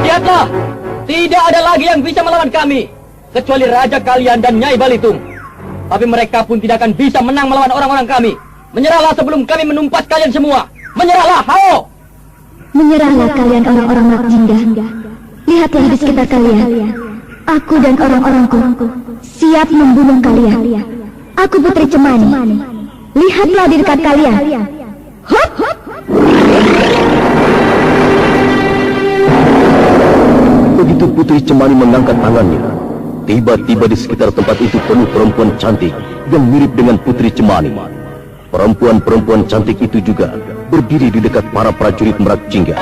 Lihatlah, tidak ada lagi yang bisa melawan kami, kecuali raja kalian dan Nyai Balitung. Tapi mereka pun tidak akan bisa menang melawan orang-orang kami. Menyerahlah sebelum kami menumpas kalian semua. Menyerahlah, hao! Menyerahlah kalian orang-orang Merak Jingga. Lihatlah di sekitar kalian. Aku dan orang-orangku siap membunuh kalian. Aku Putri Cemani. Lihatlah di dekat kalian. Hop! Begitu Putri Cemani mengangkat tangannya, tiba-tiba di sekitar tempat itu penuh perempuan cantik yang mirip dengan Putri Cemani. Perempuan-perempuan cantik itu juga berdiri di dekat para prajurit Merak Jingga.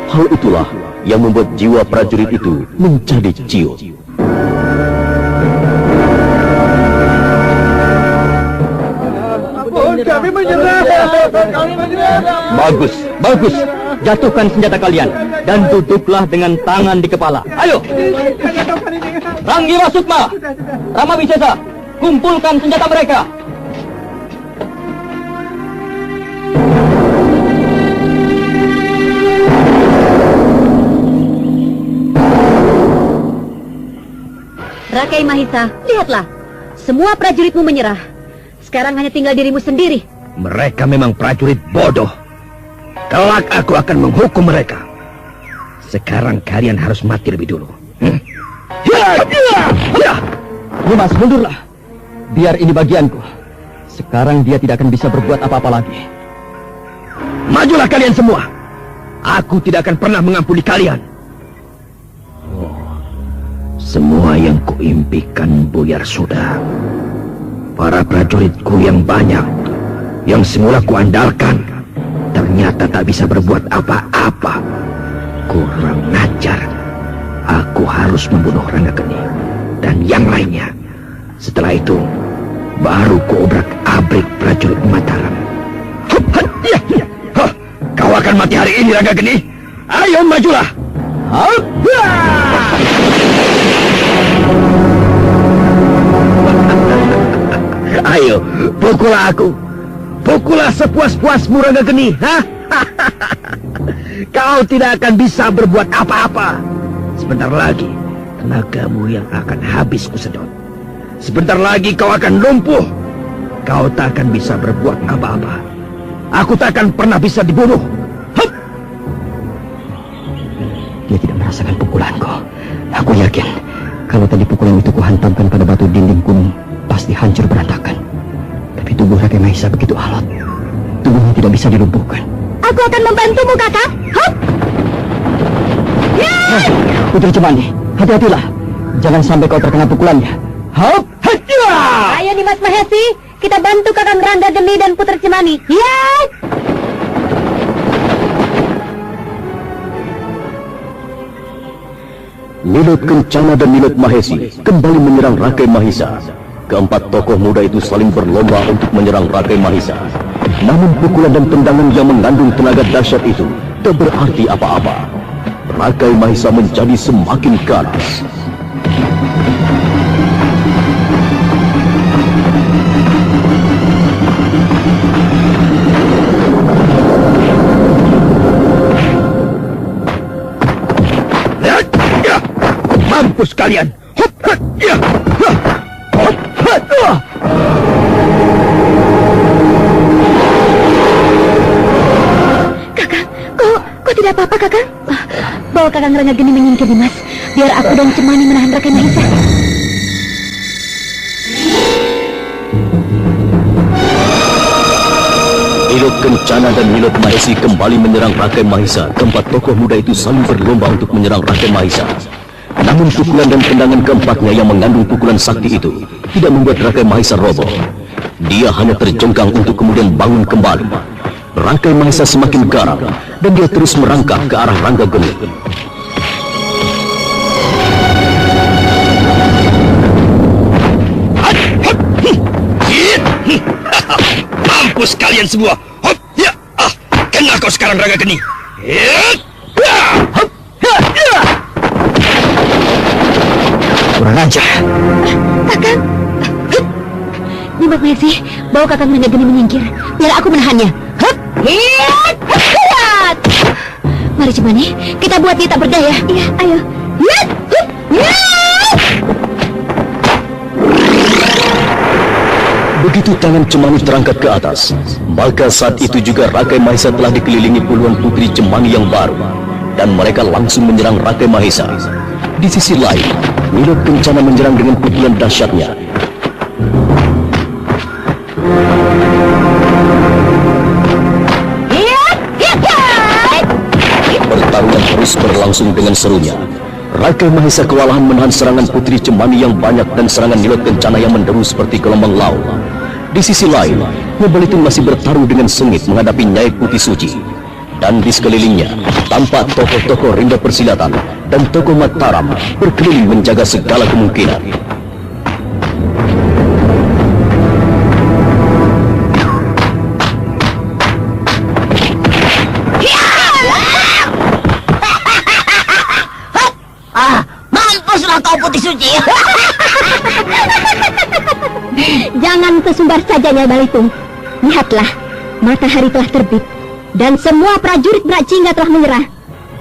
Hal itulah yang membuat jiwa prajurit itu menjadi ciut. Kami menyerah. Bagus, bagus. Jatuhkan senjata kalian dan duduklah dengan tangan di kepala. Ayo. Ranggira Sukma, Ramawisesa, kumpulkan senjata mereka. Rakai Mahisa, lihatlah. Semua prajuritmu menyerah. Sekarang hanya tinggal dirimu sendiri. Mereka memang prajurit bodoh. Kelak aku akan menghukum mereka. Sekarang kalian harus mati lebih dulu. Nimas, mundurlah. Biar ini bagianku. Sekarang dia tidak akan bisa berbuat apa-apa lagi. Majulah kalian semua. Aku tidak akan pernah mengampuni kalian. Semua yang kuimpikan buyar sudah. Para prajuritku yang banyak, yang semula kuandalkan, ternyata ternyata tak bisa berbuat apa-apa. Kurang ajar. Aku harus membunuh Ranggageni dan yang lainnya. Setelah itu, baru kuobrak-abrik prajurit Mataram. Kau akan mati hari ini, Ranggageni. Ayo majulah. Ayo, pukullah aku. Pukullah sepuas-puasmu, Ranggageni. Kau tidak akan bisa berbuat apa-apa. Sebentar lagi, tenagamu yang akan habis kusedot. Sebentar lagi kau akan lumpuh. Kau tak akan bisa berbuat apa-apa. Aku tak akan pernah bisa dibunuh. Hup! Dia tidak merasakan pukulanku. Aku yakin, kalau tadi pukulan itu kuhantamkan pada batu dinding gunung, pasti hancur berantakan. Tapi tubuh Rakai Mahisa begitu alot. Tubuhnya tidak bisa dilumpuhkan. Aku akan membantumu, Kakak. Hop! Putri Cemani, hati-hatilah. Jangan sampai kau terkena pukulannya. Hop! Ayo Nimas Mahesi, kita bantu Kakang Ranggageni dan Putri Cemani. Yeay! Nilot Kencana dan Nilot Mahesi kembali menyerang Rakai Mahisa. Keempat tokoh muda itu saling berlomba untuk menyerang Rakai Mahisa. Namun pukulan dan tendangan yang mengandung tenaga dahsyat itu tak berarti apa-apa. Rakai Mahisa menjadi semakin ganas. Mampus kalian. Kakang, kok tidak apa-apa, Kakang? Bawa Kakang Ranggageni menyingkir, Dimas. Biar aku dan Cemani menahan Rakai Mahisa. Nilot Kencana dan Nilot Mahesi kembali menyerang Rakai Mahisa. Keempat tokoh muda itu saling berlomba untuk menyerang Rakai Mahisa. Namun pukulan dan tendangan keempatnya yang mengandung pukulan sakti itu tidak membuat Rakai Mahisa roboh. Dia hanya terjengkang untuk kemudian bangun kembali. Rakai Mahisa semakin garang dan dia terus merangkak ke arah Ranggageni. Mampus kalian semua. Hop, ya, kena kau sekarang, Ranggageni. Kurang ajar. Kakang. Nimas Mahesi, bawa Kakang Ranggageni menyingkir. Biar aku menahannya. Hup! Hit! Hit! Mari Cemani, kita buat dia tak berdaya. Iya, ayo. Hit! Hup! Hit! Begitu tangan Cemani terangkat ke atas, maka saat itu juga Rakai Mahisa telah dikelilingi puluhan putri Cemani yang baru, dan mereka langsung menyerang Rakai Mahisa. Di sisi lain, Nilot Kencana menyerang dengan pukulan dahsyatnya. Pertarungan terus berlangsung dengan serunya. Rakai Mahisa kewalahan menahan serangan putri Cemani yang banyak dan serangan Nilot Kencana yang menderu seperti gelombang laut. Di sisi lain, Ngebalitin masih bertarung dengan sengit menghadapi Nyai Putih Suci. Dan di sekelilingnya, tampak tokoh-tokoh rimba persilatan dan tokoh Mataram berkeliling menjaga segala kemungkinan. Mampuslah kau Putih Suci. Jangan tersumbar saja, Nyai Balitung. Lihatlah, matahari telah terbit dan semua prajurit Brakjingga telah menyerah.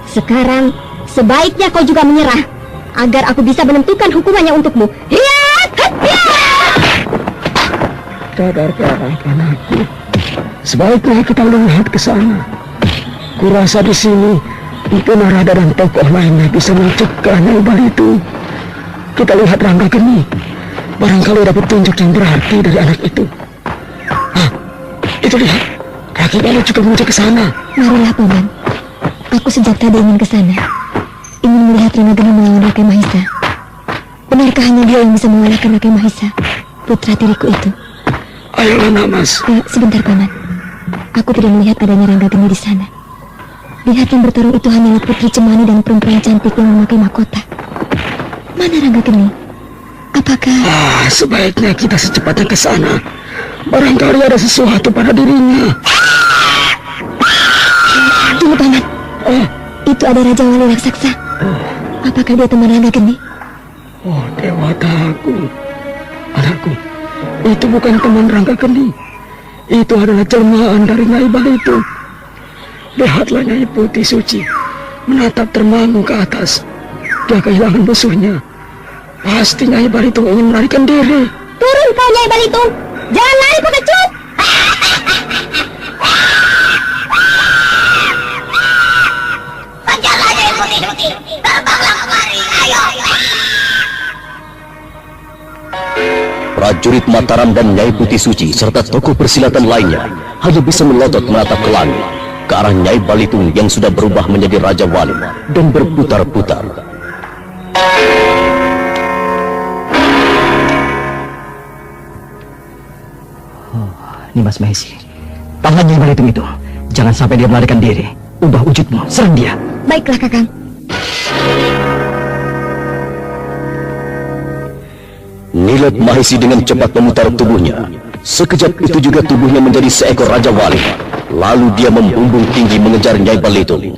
Sekarang sebaiknya kau juga menyerah agar aku bisa menentukan hukumannya untukmu. Sadarkanlah anakku. Sebaiknya kita melihat ke sana. Kurasa di sini Ika Narada dan tokoh lainnya bisa mencegah Nyai Balitung. Kita lihat Ranggageni. Barangkali ada petunjuk yang berarti dari anak itu. Itu lihat. Rakai Bali juga menuju ke sana. Marilah, Paman. Aku sejak tadi ingin ke sana. Ingin melihat Ranggageni melawan Rakai Mahisa. Benarkah hanya dia yang bisa mengalahkan Rakai Mahisa, putra tiriku itu? Ayolah, Namas. Sebentar, Paman. Aku tidak melihat adanya Rangga Geni di sana. Lihat yang bertarung itu hanyalah Putri Cemani dan perempuan cantik yang memakai mahkota. Mana Rangga Geni? Apakah... sebaiknya kita secepatnya ke sana. Barangkali ada sesuatu pada dirinya. Tunggu, Paman. Itu ada Raja Wali raksasa. Apakah dia teman Rangga Geni? Oh, Dewataku. Anakku, itu bukan teman Rangga Geni. Itu adalah jelmaan dari Nyai Balitung. Lihatlah Nyai Putih Suci menatap termangu ke atas. Dia kehilangan musuhnya. Pasti Nyai Balitung ingin melarikan diri. Turun kau, Nyai Balitung. Jangan lari, pengecut. Kejarlah Nyai Putih Suci. Terbanglah kemari. Ayo. Prajurit Mataram dan Nyai Putih Suci serta tokoh persilatan lainnya hanya bisa melotot menatap ke langit ke arah Nyai Balitung yang sudah berubah menjadi Raja Wali dan berputar-putar. Nimas Mahesi, tahan Nyai Balitung itu. Jangan sampai dia melarikan diri. Ubah wujudmu, serang dia. Baiklah, Kakang. Nilat Mahesi dengan cepat memutar tubuhnya. Sekejap itu juga tubuhnya menjadi seekor Raja Wali. Lalu dia membumbung tinggi mengejar Nyai Balitung.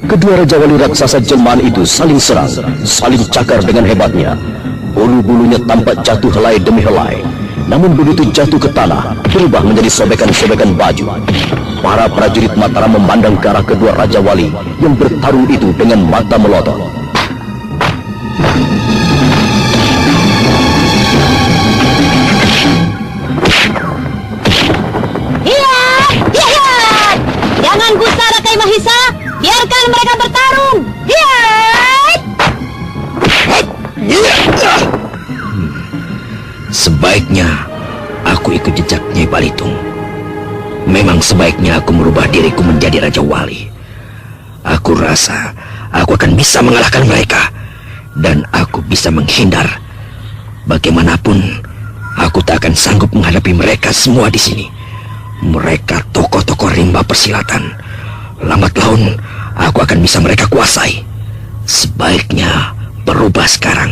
Kedua Raja Wali raksasa jelmaan itu saling serang, saling cakar dengan hebatnya. Bulu-bulunya tampak jatuh helai demi helai. Namun begitu jatuh ke tanah, berubah menjadi sobekan-sobekan baju. Para prajurit Mataram memandang ke arah kedua Raja Wali yang bertarung itu dengan mata melotot. Hiat! Jangan gusar, Rakai Mahisa. Biarkan mereka bertarung. Hiat! Sebaiknya aku ikut jejak Nyai Balitung. Memang sebaiknya aku merubah diriku menjadi Raja Wali. Aku rasa aku akan bisa mengalahkan mereka. Dan aku bisa menghindar. Bagaimanapun, aku tak akan sanggup menghadapi mereka semua di sini. Mereka tokoh-tokoh rimba persilatan. Lambat laun, aku akan bisa mereka kuasai. Sebaiknya berubah sekarang.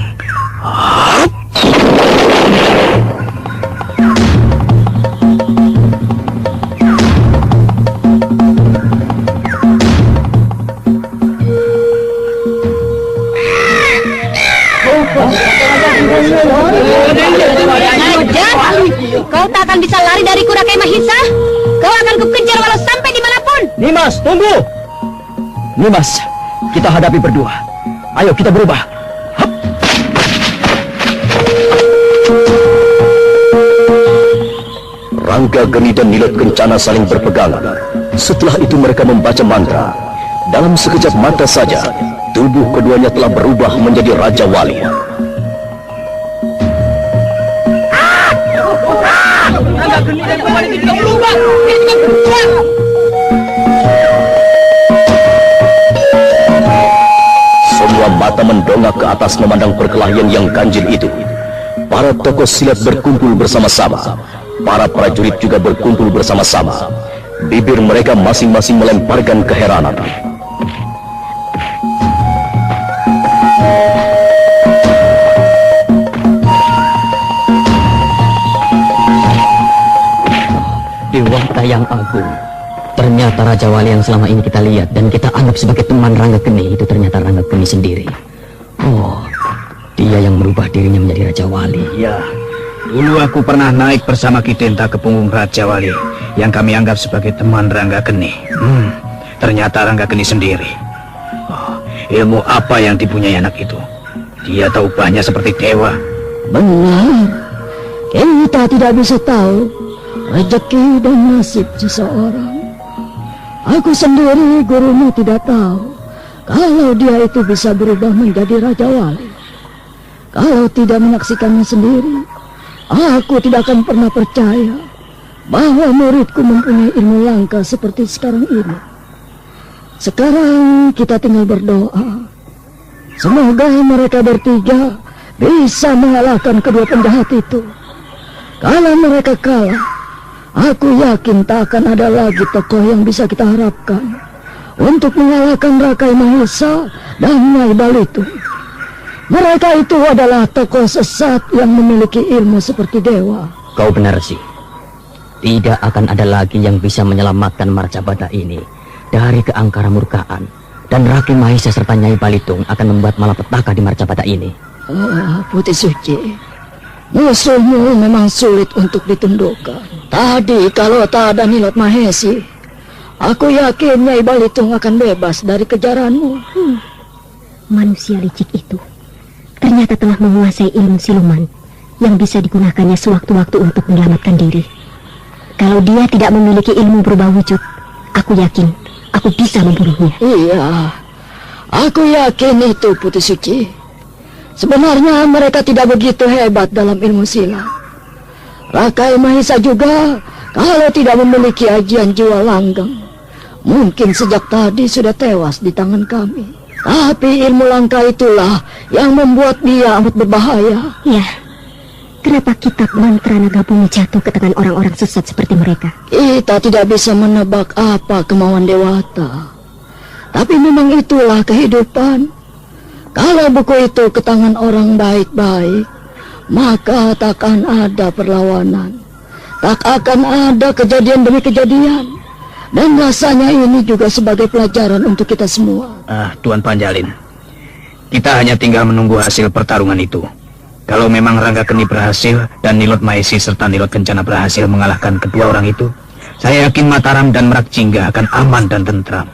Kau tak akan bisa lari dariku, Rakai Mahisa. Kau akan kukejar walau sampai dimanapun. Nimas, tunggu. Nimas, kita hadapi berdua. Ayo kita berubah. Rangga Geni dan Nilat Kencana saling berpegangan. Setelah itu mereka membaca mantra. Dalam sekejap mata saja, tubuh keduanya telah berubah menjadi Raja Wali. Semua mata mendongak ke atas memandang perkelahian yang ganjil itu. Para tokoh silat berkumpul bersama-sama. Para prajurit juga berkumpul bersama-sama. Bibir mereka masing-masing melemparkan keheranan. Dewata yang agung. Ternyata Raja Wali yang selama ini kita lihat dan kita anggap sebagai teman Rangga Geni itu ternyata Rangga Geni sendiri. Oh, dia yang merubah dirinya menjadi Raja Wali. Ya, dulu aku pernah naik bersama Kitenta ke punggung Raja Wali yang kami anggap sebagai teman Rangga Geni. Ternyata Rangga Geni sendiri. Oh, ilmu apa yang dipunyai anak itu? Dia tahu banyak seperti dewa. Benar. Kita tidak bisa tahu rezeki dan nasib seseorang. Aku sendiri, gurumu, tidak tahu kalau dia itu bisa berubah menjadi Raja Wali. Kalau tidak menyaksikannya sendiri, aku tidak akan pernah percaya bahwa muridku mempunyai ilmu langka seperti sekarang ini. Sekarang kita tinggal berdoa. Semoga mereka bertiga bisa mengalahkan kedua penjahat itu. Kalau mereka kalah, aku yakin tak akan ada lagi tokoh yang bisa kita harapkan untuk mengalahkan Rakai Mahesa dan Nyai Balitung. Mereka itu adalah tokoh sesat yang memiliki ilmu seperti dewa. Kau benar sih. Tidak akan ada lagi yang bisa menyelamatkan Marcabada ini dari keangkara murkaan. Dan Rakai Mahesa serta Nyai Balitung akan membuat malapetaka di Marcabada ini. Oh, Putih Suci, musuhmu memang sulit untuk ditundukkan. Tadi kalau tak ada Nilot Mahesi, aku yakin Nyai Balitung akan bebas dari kejaranmu. Manusia licik itu ternyata telah menguasai ilmu siluman yang bisa digunakannya sewaktu-waktu untuk menyelamatkan diri. Kalau dia tidak memiliki ilmu berubah wujud, aku yakin aku bisa membunuhnya. Iya, aku yakin itu, Putih Suci. Sebenarnya mereka tidak begitu hebat dalam ilmu silat. Rakai Mahesa juga kalau tidak memiliki ajian jiwa langgeng, mungkin sejak tadi sudah tewas di tangan kami. Tapi ilmu langka itulah yang membuat dia amat berbahaya. Ya, kenapa kitab mantra naga bumi jatuh ke tangan orang-orang sesat seperti mereka? Kita tidak bisa menebak apa kemauan Dewata. Tapi memang itulah kehidupan. Kalau buku itu ke tangan orang baik-baik, maka takkan ada perlawanan. Tak akan ada kejadian demi kejadian. Dan rasanya ini juga sebagai pelajaran untuk kita semua. Tuan Panjalin, kita hanya tinggal menunggu hasil pertarungan itu. Kalau memang Rangga Keni berhasil dan Nilot Mahesi serta Nilot Kencana berhasil mengalahkan kedua orang itu, saya yakin Mataram dan Merak Jingga akan aman dan tentram.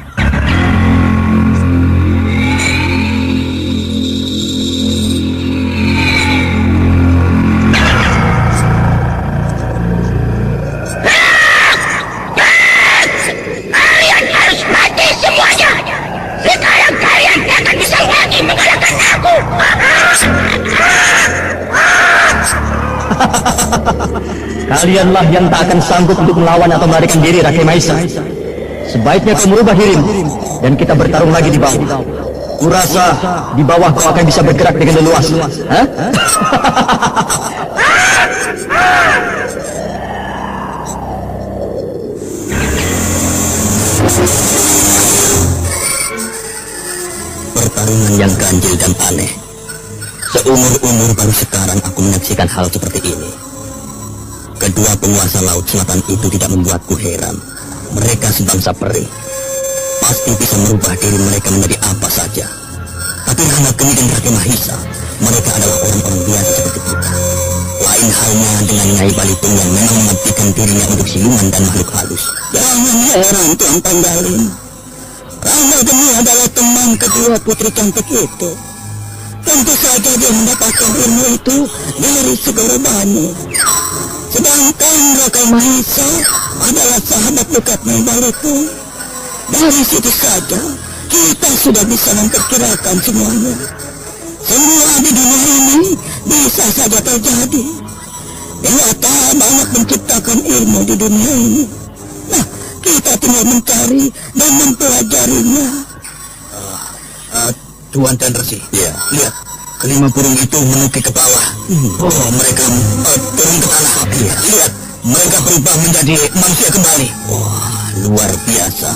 Kalianlah yang tak akan sanggup untuk melawan atau melarikan diri, Rakai Mahesa. Sebaiknya kau merubah dirimu dan kita bertarung lagi di bawah. Kurasa di bawah kau akan bisa bergerak dengan leluasa. Pertarungan yang ganjil dan aneh. Seumur-umur baru sekarang aku menyaksikan hal seperti ini. Kedua penguasa laut selatan itu tidak membuatku heran. Mereka sebangsa peri. Pasti bisa merubah diri mereka menjadi apa saja. Tapi Rangga Keni dan Rakai Mahesa, mereka adalah orang-orang biasa seperti kita. Lain halnya dengan Nyai Balitung yang memang mengabdikan dirinya untuk siluman dan makhluk halus. Jangan heran, Tuan Panjalin. Rangga Keni adalah teman kedua putri cantik itu. Tentu saja dia mendapatkan ilmu itu dari Segoro Bani. Sedangkan Rakai Mahesa adalah sahabat dekat Nyai Balitung. Dari situ saja kita sudah bisa memperkirakan semuanya. Semua di dunia ini bisa saja terjadi. Dewata banyak menciptakan ilmu di dunia ini. Nah, kita tinggal mencari dan mempelajarinya. Tuan Chandrasi, ya, lihat. Kelima burung itu menukik ke bawah. Oh, mereka turun ke tanah. Ya, lihat, mereka berubah menjadi manusia kembali. Wah, luar biasa.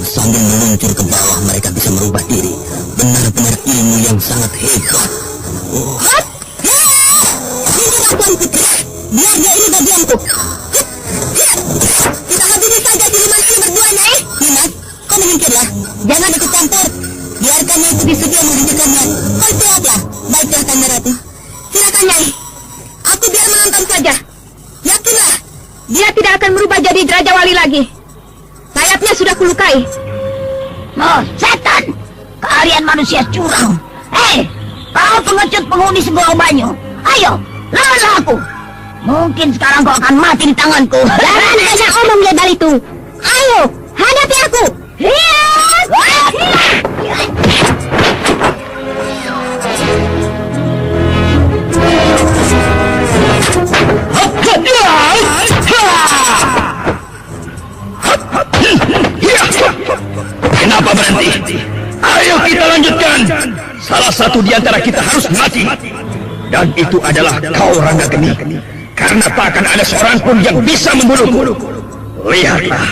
Sambil meluncur ke bawah, mereka bisa merubah diri. Benar-benar ilmu yang sangat hebat. Tuan Putri, biar dia ini bagianku. Kita habisi saja siluman ini berdua, Nyai. Nimas, kau menyingkirlah. Jangan ikut campur. Biarkan Nyai Putri Sugeng menghancurkannya. Kau siaplah. Baiklah, Kanda Ratu. Silakan, Nyai. Aku biar menonton saja. Yakinlah, dia tidak akan berubah jadi Raja Wali lagi. Sayapnya sudah kulukai. Oh, setan! Kalian manusia curang. Kau pengecut penghuni Segoro Banyu. Ayo, lawanlah aku. Mungkin sekarang kau akan mati di tanganku. Jangan banyak omong, Nyai Balitung. Ayo, hadapi aku. Kenapa berhenti? Ayo kita lanjutkan. salah satu di antara kita harus mati. Dan itu adalah kau, Ranggageni. Karena tak akan ada seorang pun yang bisa membunuhmu. Lihatlah,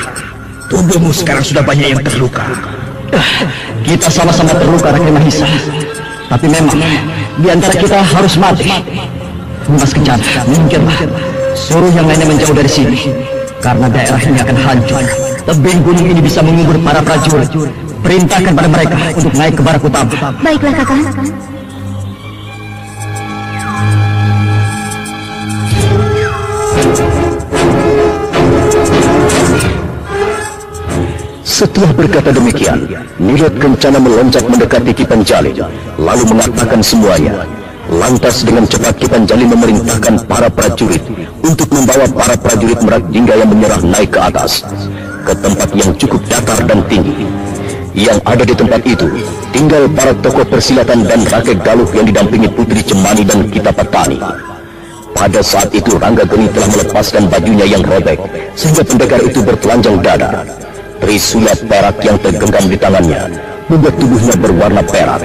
tubuhmu sekarang sudah banyak yang terluka. Kita sama-sama terluka, Rakyat Mahisa. Tapi memang di antara kita harus mati. Mas Kencana, minggirlah. Suruh yang lainnya menjauh dari sini. Karena daerah ini akan hancur. Tebing gunung ini bisa mengubur para prajurit. Perintahkan pada mereka untuk naik ke barak utama. Baiklah, Kakak. Setelah berkata demikian, Nilot Kencana meloncat mendekati Ki Panjalin, lalu mengatakan semuanya. Lantas dengan cepat Ki Panjalin memerintahkan para prajurit untuk membawa para prajurit Merakjingga yang menyerah naik ke atas, ke tempat yang cukup datar dan tinggi. Yang ada di tempat itu tinggal para tokoh persilatan dan rakyat Galuh yang didampingi Putri Cemani dan Kitapatani. Pada saat itu Ranggageni telah melepaskan bajunya yang robek sehingga pendekar itu bertelanjang dada. Trisula perak yang tergenggam di tangannya membuat tubuhnya berwarna perak.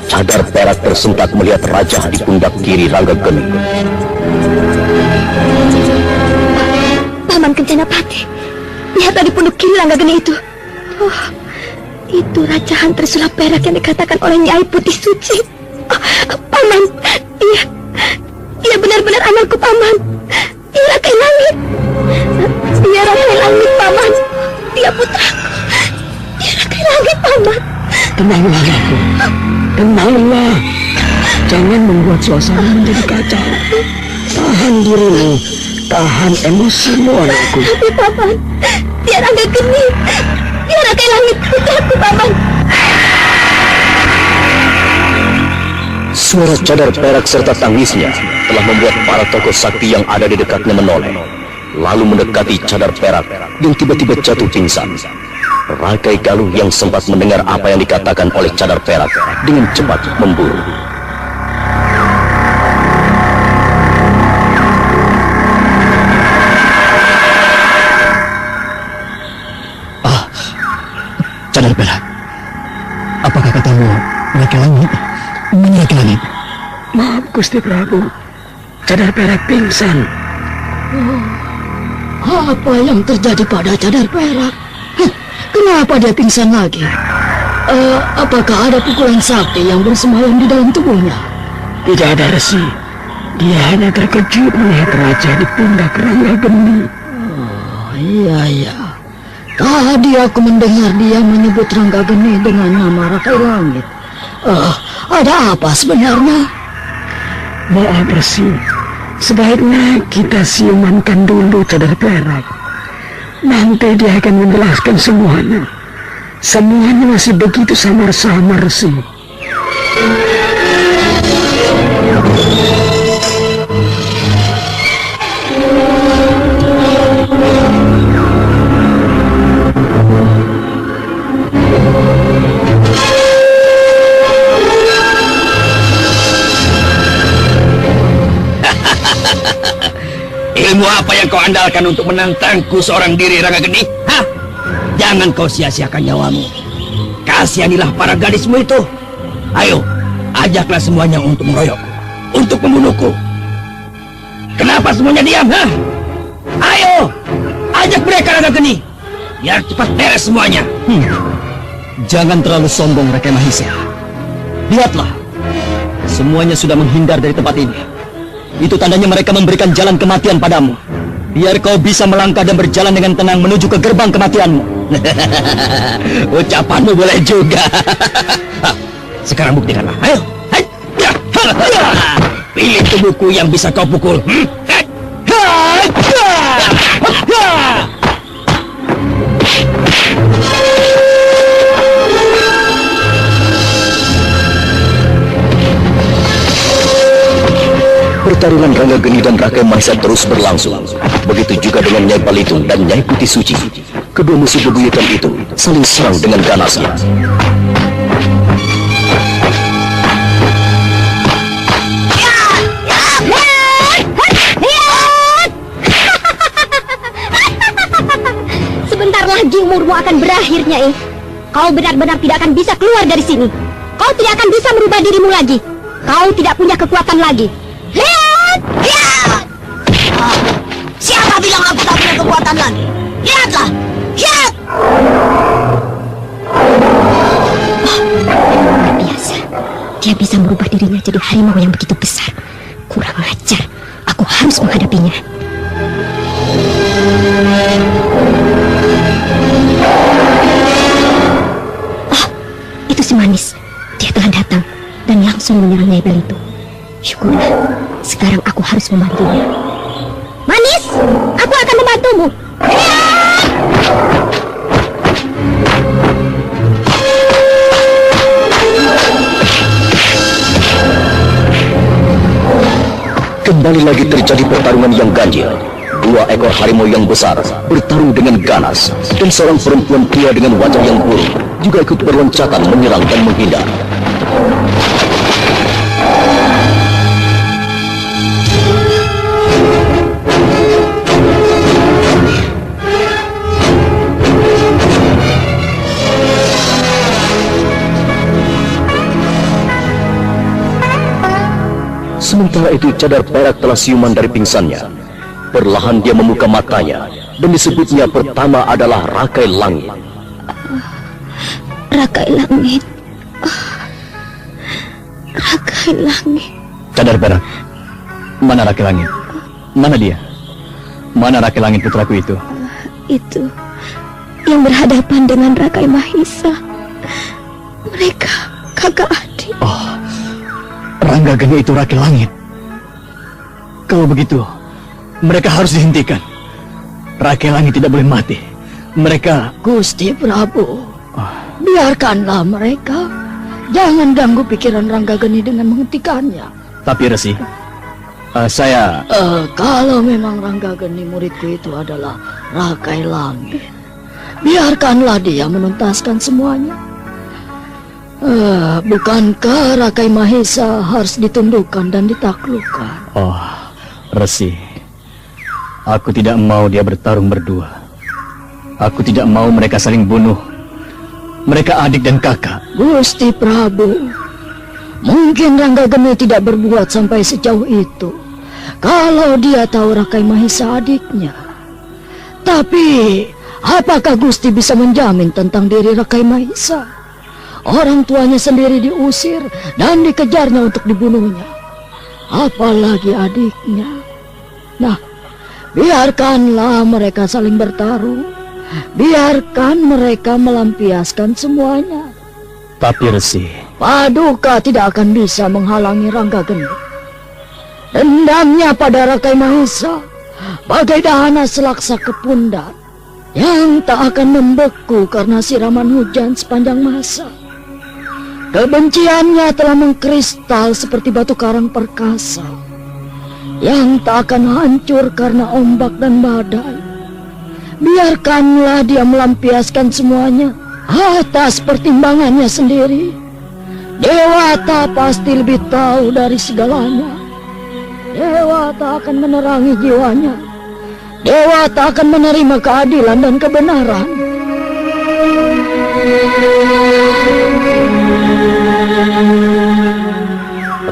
Cadar perak tersentak melihat raja di pundak kiri Ranggageni. Paman Kencanapati, lihatlah di pundak kiri Ranggageni itu. Oh, itu rajahan Trisula perak yang dikatakan oleh Nyai Putih Suci. Oh, Paman, dia benar-benar anakku, Paman. Dia Rakai Langit. Dia Rakai Langit, Paman. Dia putraku. Dia Rakai Langit, Paman. Tenanglah, anakku. Tenanglah. Jangan membuat suasana menjadi kacau. Tahan dirimu. Tahan emosimu, anakku. Tapi, Paman, dia Ranggageni. Dia Rakai Langit, putraku, Paman. Suara cadar perak serta tangisnya telah membuat para tokoh sakti yang ada di dekatnya menoleh, lalu mendekati cadar perak yang tiba-tiba jatuh pingsan. Rakai Galuh yang sempat mendengar apa yang dikatakan oleh cadar perak dengan cepat memburu. Cadar perak, apakah katamu Rakai Langit? Rakai Langit? Maaf, Gusti Prabu. Cadar perak pingsan. Apa yang terjadi pada cadar perak? Kenapa dia pingsan lagi? Apakah ada pukulan sakti yang bersemayam di dalam tubuhnya? Tidak ada, Resi. Dia hanya terkejut melihat raja di pundak Ranggageni. Oh, iya. Tadi aku mendengar dia menyebut Ranggageni dengan nama Rakai Langit. Ada apa sebenarnya? Maaf, Resi. Sebaiknya kita siumankan dulu cadar perak. Nanti dia akan menjelaskan semuanya. Semuanya masih begitu samar-samar, Resi. Ilmu apa yang kau andalkan untuk menantangku seorang diri, Ranggageni? Hah? Jangan kau sia-siakan nyawamu. Kasihanilah para gadismu itu. Ayo, ajaklah semuanya untuk mengeroyokku, untuk membunuhku. Kenapa semuanya diam, ha? Ayo, ajak mereka, Ranggageni, biar cepat beres semuanya. Jangan terlalu sombong, Rakai Mahisa. Lihatlah, semuanya sudah menghindar dari tempat ini. Itu tandanya mereka memberikan jalan kematian padamu. Biar kau bisa melangkah dan berjalan dengan tenang menuju ke gerbang kematianmu. Ucapanmu boleh juga. Sekarang buktikanlah. Ayo. Pilih tubuhku yang bisa kau pukul. Pertarungan Ranggageni dan Rakai Mahisa terus berlangsung. Begitu juga dengan Nyai Balitung dan Nyai Putih Suci. Kedua musuh bebuyutan itu saling serang dengan ganasnya. Sebentar lagi umurmu akan berakhir, Nyai. Kau benar-benar tidak akan bisa keluar dari sini. kau tidak akan bisa merubah dirimu lagi. Kau tidak punya kekuatan lagi. Lihat! Lihat! Siapa bilang aku tak punya kekuatan lagi? Lihatlah! Lihat! Luar biasa. Dia bisa merubah dirinya jadi harimau yang begitu besar. Kurang ajar. Aku harus menghadapinya. Itu si Manis. Dia telah datang dan langsung menyerang Nyai Bel itu. Syukurlah, sekarang aku harus membantunya. Manis, aku akan membantumu. Kembali lagi terjadi pertarungan yang ganjil. Dua ekor harimau yang besar bertarung dengan ganas, dan seorang perempuan tua dengan wajah yang buruk juga ikut berloncatan menyerang dan menghindar. Sementara itu cadar perak telah siuman dari pingsannya. Perlahan dia membuka matanya, dan disebutnya pertama adalah Rakai Langit. Rakai Langit. Rakai Langit. Cadar perak. Mana Rakai Langit? Mana dia? Mana Rakai Langit putraku itu? Itu yang berhadapan dengan Rakai Mahisa. Mereka kakak adik. Oh, Rangga Geni itu Rakai Langit. Kalau begitu, mereka harus dihentikan. Rakai Langit tidak boleh mati. Mereka... Gusti Prabu, biarkanlah mereka. Jangan ganggu pikiran Rangga Geni dengan menghentikannya. Tapi Resi, saya... Kalau memang Rangga Geni muridku itu adalah Rakai Langit, biarkanlah dia menuntaskan semuanya. Bukankah Rakai Mahesa harus ditundukkan dan ditaklukkan? Oh, Resi, aku tidak mau dia bertarung berdua. Aku tidak mau mereka saling bunuh. Mereka adik dan kakak. Gusti Prabu, mungkin Rangga Geni tidak berbuat sampai sejauh itu kalau dia tahu Rakai Mahesa adiknya. Tapi apakah Gusti bisa menjamin tentang diri Rakai Mahesa? Orang tuanya sendiri diusir dan dikejarnya untuk dibunuhnya, apalagi adiknya. Nah, biarkanlah mereka saling bertarung. Biarkan mereka melampiaskan semuanya. Tapi Resi, Paduka tidak akan bisa menghalangi Rangga Geni. Dendamnya pada Rakai Mahesa bagai dahana selaksa kepundar yang tak akan membeku karena siraman hujan sepanjang masa. Kebenciannya telah mengkristal seperti batu karang perkasa yang tak akan hancur karena ombak dan badai. Biarkanlah dia melampiaskan semuanya atas pertimbangannya sendiri. Dewata pasti lebih tahu dari segalanya. Dewata akan menerangi jiwanya. Dewata akan menerima keadilan dan kebenaran.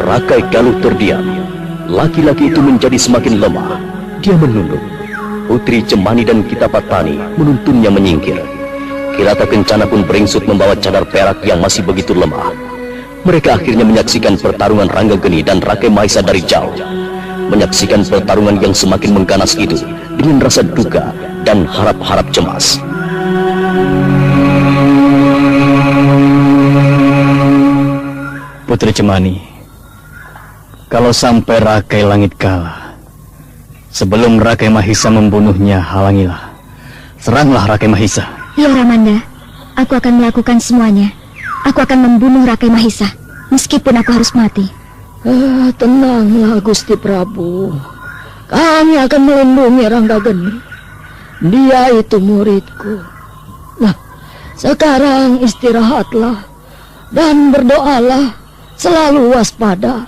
Rakai Galuh terdiam. Laki-laki itu menjadi semakin lemah. Dia menunduk. Putri Cemani dan Kitapatani menuntunnya menyingkir. Kirata Kencana pun beringsut membawa cadar perak yang masih begitu lemah. Mereka akhirnya menyaksikan pertarungan Rangga Geni dan Rakai Mahesa dari jauh. Menyaksikan pertarungan yang semakin mengganas itu dengan rasa duka dan harap-harap cemas. Putri Cemani, kalau sampai Rakai Langit kalah, sebelum Rakai Mahesa membunuhnya, halangilah. Seranglah Rakai Mahesa. Ya Ramanda, aku akan melakukan semuanya. Aku akan membunuh Rakai Mahesa, meskipun aku harus mati. Tenanglah Gusti Prabu. Kami akan melindungi Rangga Geni. Dia itu muridku. Nah, sekarang istirahatlah dan berdoalah, selalu waspada.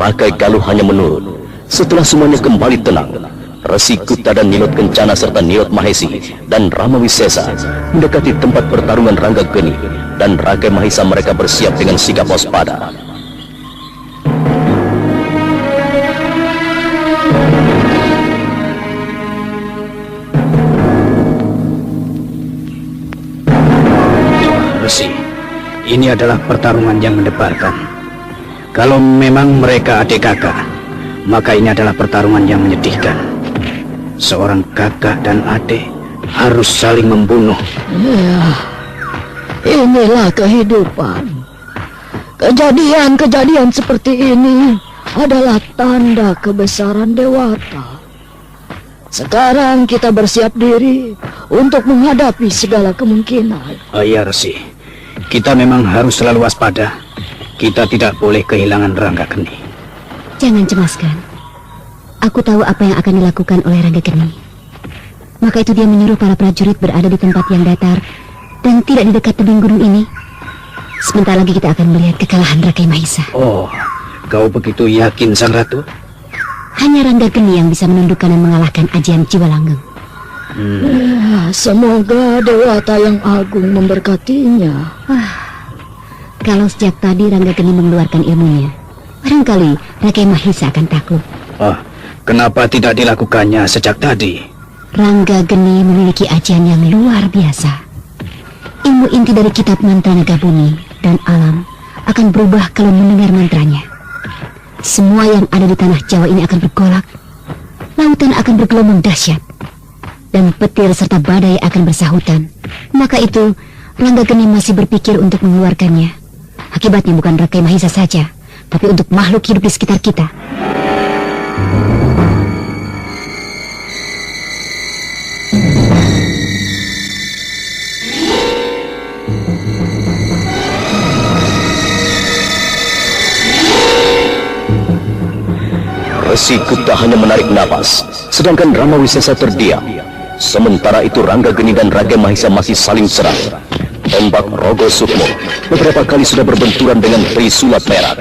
Rakai Galuh hanya menurut. Setelah semuanya kembali tenang, Resi Kuta dan Nilot Kencana serta Nilot Mahesi dan Rama Wisesa mendekati tempat pertarungan Rangga Geni, dan Rakai Mahisa mereka bersiap dengan sikap waspada. Resi, ini adalah pertarungan yang mendebarkan. Kalau memang mereka adik kakak, maka ini adalah pertarungan yang menyedihkan. Seorang kakak dan adik harus saling membunuh. Ya, inilah kehidupan. Kejadian-kejadian seperti ini adalah tanda kebesaran Dewata. Sekarang kita bersiap diri untuk menghadapi segala kemungkinan. Oh iya, Resi. Kita memang harus selalu waspada. Kita tidak boleh kehilangan Rangga Geni. Jangan cemaskan. Aku tahu apa yang akan dilakukan oleh Rangga Geni. Maka itu dia menyuruh para prajurit berada di tempat yang datar dan tidak di dekat tebing gunung ini. Sebentar lagi kita akan melihat kekalahan Rakai Mahisa. Oh, kau begitu yakin, Sang Ratu? Hanya Rangga Geni yang bisa menundukkan dan mengalahkan Ajian Jiwa Langgeng. Ya, semoga Dewata yang agung memberkatinya. Kalau sejak tadi Rangga Geni mengeluarkan ilmunya, barangkali Rakai Mahisa akan takluk. Oh, kenapa tidak dilakukannya sejak tadi? Rangga Geni memiliki ajian yang luar biasa. Ilmu inti dari kitab mantra naga bumi dan alam akan berubah kalau mendengar mantranya. Semua yang ada di tanah Jawa ini akan bergolak. Lautan akan bergelombang dahsyat. Dan petir serta badai akan bersahutan. Maka itu, Rangga Geni masih berpikir untuk mengeluarkannya. Akibatnya bukan Rakai Mahisa saja, tapi untuk makhluk hidup di sekitar kita. Resi Kuta hanya menarik napas, sedangkan Rama Wisesa terdiam. Sementara itu Rangga Geni dan Rakai Mahisa masih saling serang. Tombak Rogo Sukmo beberapa kali sudah berbenturan dengan Trisulat Merah.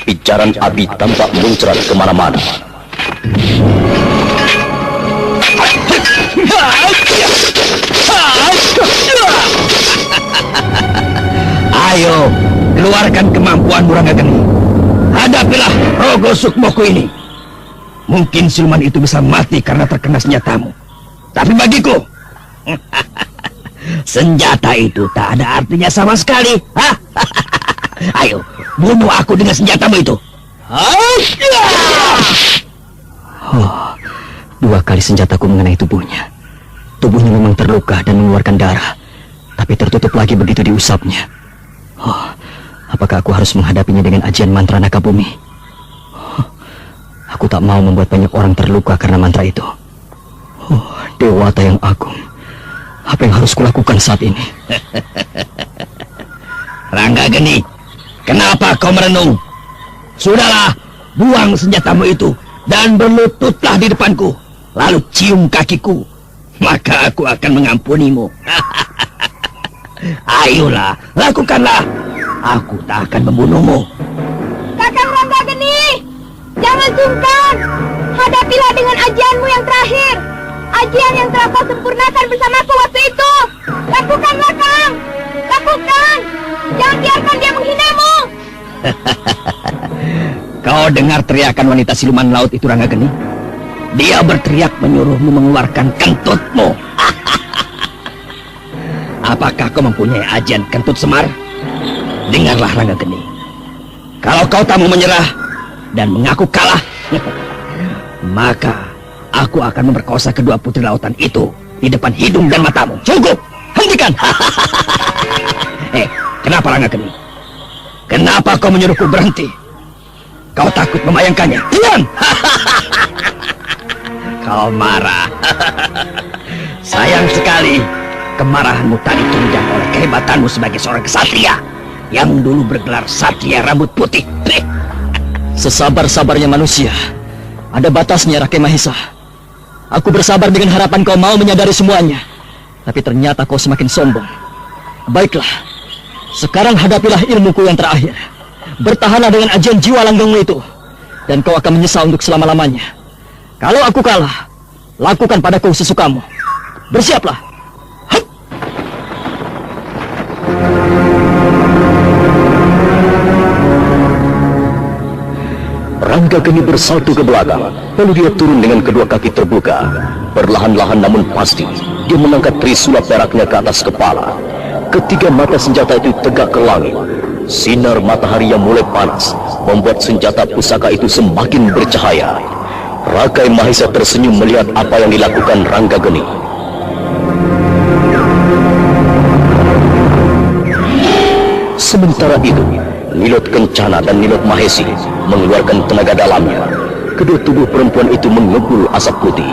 Pijaran api tampak muncrat kemana-mana. Ayo, keluarkan kemampuanmu, Rangga Geni. Hadapilah Rogo Sukmoku ini. Mungkin siluman itu bisa mati karena terkena senjatamu. Tapi bagiku, senjata itu tak ada artinya sama sekali. Ayo, bunuh aku dengan senjatamu itu. Oh, 2 kali senjataku mengenai tubuhnya. Tubuhnya memang terluka dan mengeluarkan darah, tapi tertutup lagi begitu diusapnya. Oh, apakah aku harus menghadapinya dengan ajian mantra naga bumi? Aku tak mau membuat banyak orang terluka karena mantra itu. Oh, Dewata yang agung, apa yang harus kulakukan saat ini? Rangga Geni, kenapa kau merenung? Sudahlah, buang senjatamu itu dan berlututlah di depanku. Lalu cium kakiku, maka aku akan mengampunimu. Ayolah, lakukanlah. Aku tak akan membunuhmu. Kakang Rangga Geni, jangan sungkan. Hadapilah dengan ajianmu yang terakhir. Ajian yang telah kau sempurnakan bersamaku waktu itu. Lakukanlah, Kang. Lakukan. Jangan biarkan dia menghinamu. Kau dengar teriakan wanita siluman laut itu, Rangga Geni? Dia berteriak menyuruhmu mengeluarkan kentutmu. Apakah kau mempunyai ajian kentut semar? Dengarlah, Rangga Geni. Kalau kau tak mau menyerah dan mengaku kalah, maka aku akan memperkosa kedua putri lautan itu di depan hidung dan matamu. Cukup, hentikan. Kenapa, Rangga Geni? Kenapa kau menyuruhku berhenti? Kau takut membayangkannya? Diam! Kau marah. Sayang sekali, kemarahanmu tadi tunjang oleh kehebatanmu sebagai seorang kesatria yang dulu bergelar Satria Rambut Putih. Sesabar-sabarnya manusia, ada batasnya, Rakai Mahisa. Aku bersabar dengan harapan kau mau menyadari semuanya, tapi ternyata kau semakin sombong. Baiklah, sekarang hadapilah ilmuku yang terakhir. Bertahanlah dengan ajian jiwa langgengmu itu. dan kau akan menyesal untuk selama-lamanya. Kalau aku kalah, lakukan padaku sesukamu. Bersiaplah. Hup! Ranggageni bersalto ke belakang, lalu dia turun dengan kedua kaki terbuka. Perlahan-lahan namun pasti, dia mengangkat trisula peraknya ke atas kepala. Ketiga mata senjata itu tegak ke langit. Sinar matahari yang mulai panas membuat senjata pusaka itu semakin bercahaya. Rakai Mahesa tersenyum melihat apa yang dilakukan Ranggageni. Sementara itu, Nilot Kencana dan Nilot Mahesi mengeluarkan tenaga dalamnya. Kedua tubuh perempuan itu mengepul asap putih.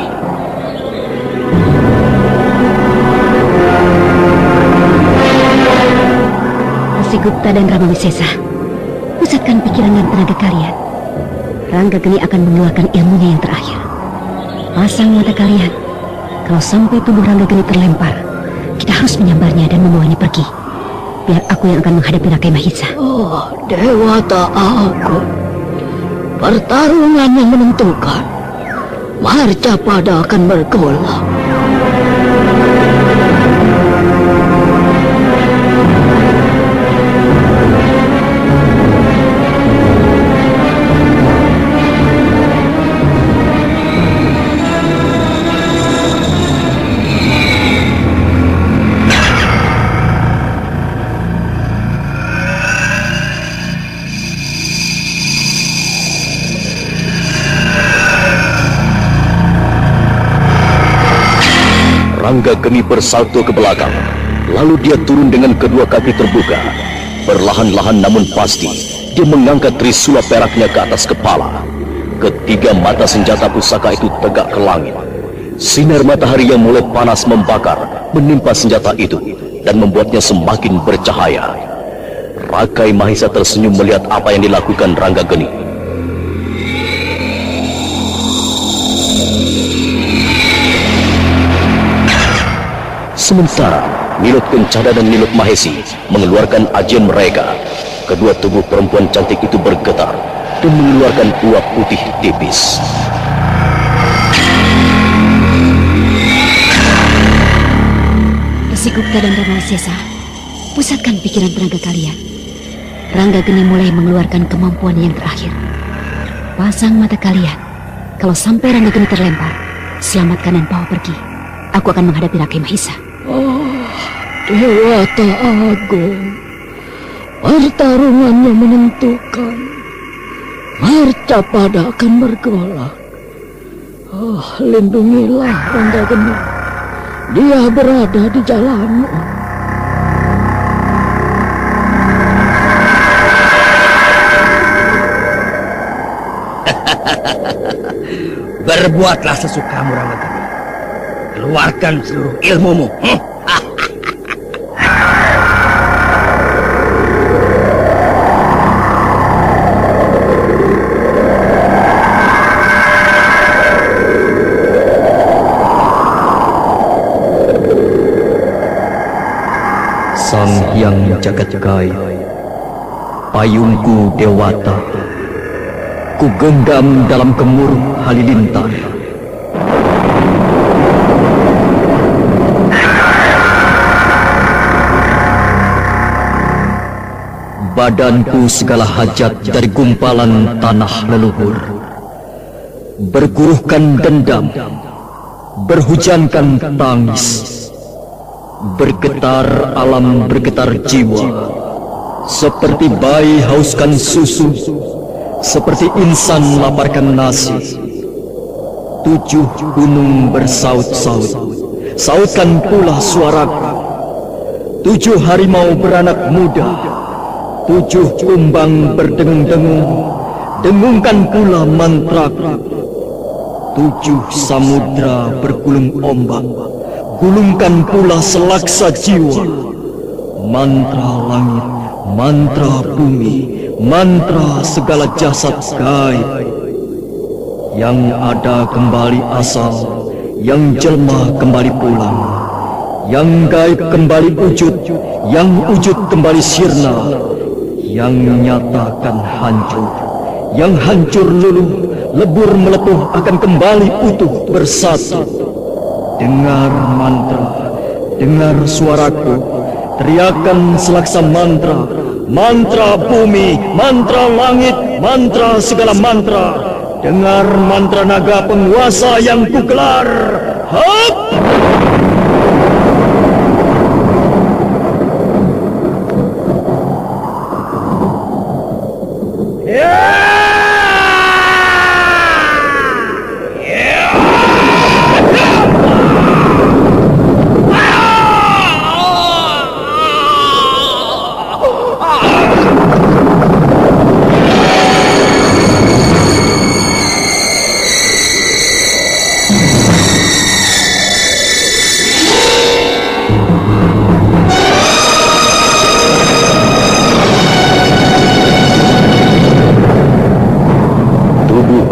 Gupta dan Ramawisesa, pusatkan pikiran dan tenaga kalian. Ranggageni akan mengeluarkan ilmunya yang terakhir. Pasang mata kalian. Kalau sampai tubuh Ranggageni terlempar, kita harus menyambarnya dan membawanya pergi. Biar aku yang akan menghadapi Rakai Mahesa. Oh, Dewata Agung. Pertarungan yang menentukan. Marcapada akan bergolak. Ranggageni bersalto ke belakang, lalu dia turun dengan kedua kaki terbuka. Perlahan-lahan namun pasti, dia mengangkat trisula peraknya ke atas kepala. Ketiga mata senjata pusaka itu tegak ke langit. Sinar matahari yang mulai panas membakar menimpa senjata itu dan membuatnya semakin bercahaya. Rakai Mahesa tersenyum melihat apa yang dilakukan Ranggageni. Sementara Nilot Kencana dan Nilot Mahesi mengeluarkan ajian mereka. Kedua tubuh perempuan cantik itu bergetar dan mengeluarkan uap putih tipis. Resi Gupta dan Ramawisesa, pusatkan pikiran tenaga kalian. Ranggageni mulai mengeluarkan kemampuan yang terakhir. Pasang mata kalian. Kalau sampai Ranggageni terlempar, selamatkan dan bawa pergi. Aku akan menghadapi Rakai Mahesa. Oh, Dewata Agung. Pertarungan yang menentukan. Marcapada akan bergolak. Oh, lindungilah Ranggageni. Dia berada di jalanmu. Berbuatlah sesukamu, Ranggageni. Keluarkan seluruh ilmumu. Sang Hyang Jagat Gaib, payungku Dewata, ku genggam dalam gemuruh halilintar. Badanku segala hajat dari gumpalan tanah leluhur. Berguruhkan dendam, berhujankan tangis. Bergetar alam, bergetar jiwa. Seperti bayi hauskan susu, seperti insan laparkan nasi. 7 gunung bersaut-saut, sautkan pula suaraku. 7 harimau beranak muda, 7 kumbang berdengung-dengung, dengungkan pula mantraku. 7 samudra bergulung ombak, gulungkan pula selaksa jiwa. Mantra langit, mantra bumi, mantra segala jasad gaib. Yang ada kembali asal, yang jelma kembali pulang. Yang gaib kembali wujud, yang wujud kembali sirna. Yang nyatakan hancur, Yang hancur luluh, lebur melepuh akan kembali utuh bersatu. Dengar mantra, dengar suaraku, teriakan selaksa mantra, mantra bumi, mantra langit, mantra segala mantra. Dengar mantra naga penguasa yang kugelar. Hap!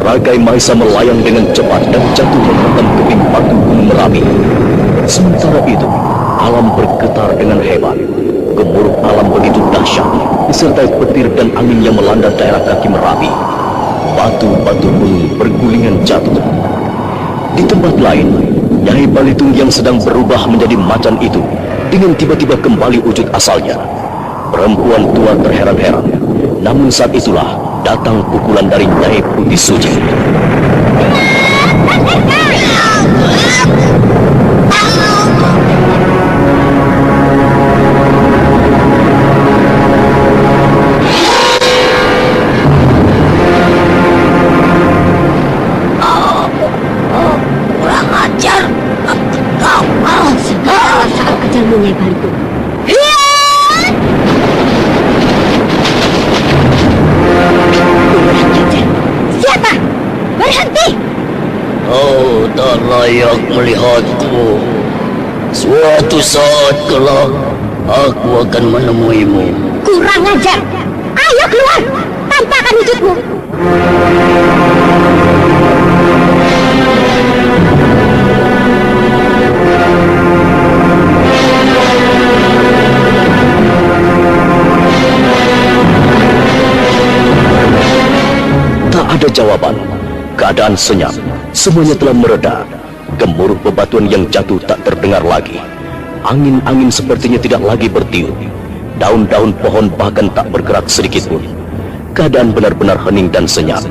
Rakai Mahesa melayang dengan cepat dan jatuh menghantam tebing batu Gunung Merapi. Sementara itu, alam bergetar dengan hebat. Gemuruh alam begitu dahsyat, disertai petir dan angin yang melanda daerah kaki Merapi. Batu-batu gunung bergulingan jatuh. Di tempat lain, Nyai Balitung yang sedang berubah menjadi macan itu dengan tiba-tiba kembali wujud asalnya. Perempuan tua terheran-heran. Namun saat itulah datang pukulan dari Nyai Putih Suci. Kurang ajar. Segala sangat kejarmu, Nyai Balitung. Siapa? Berhenti! Kau tak layak melihatku. Suatu saat kelak, aku akan menemuimu. Kurang ajar! Ayo keluar! Tampakkan wujudmu! Tak ada jawaban. Keadaan senyap. Semuanya telah mereda. Gemuruh bebatuan yang jatuh tak terdengar lagi. Angin-angin sepertinya tidak lagi bertiup. Daun-daun pohon bahkan tak bergerak sedikit pun. Keadaan benar-benar hening dan senyap.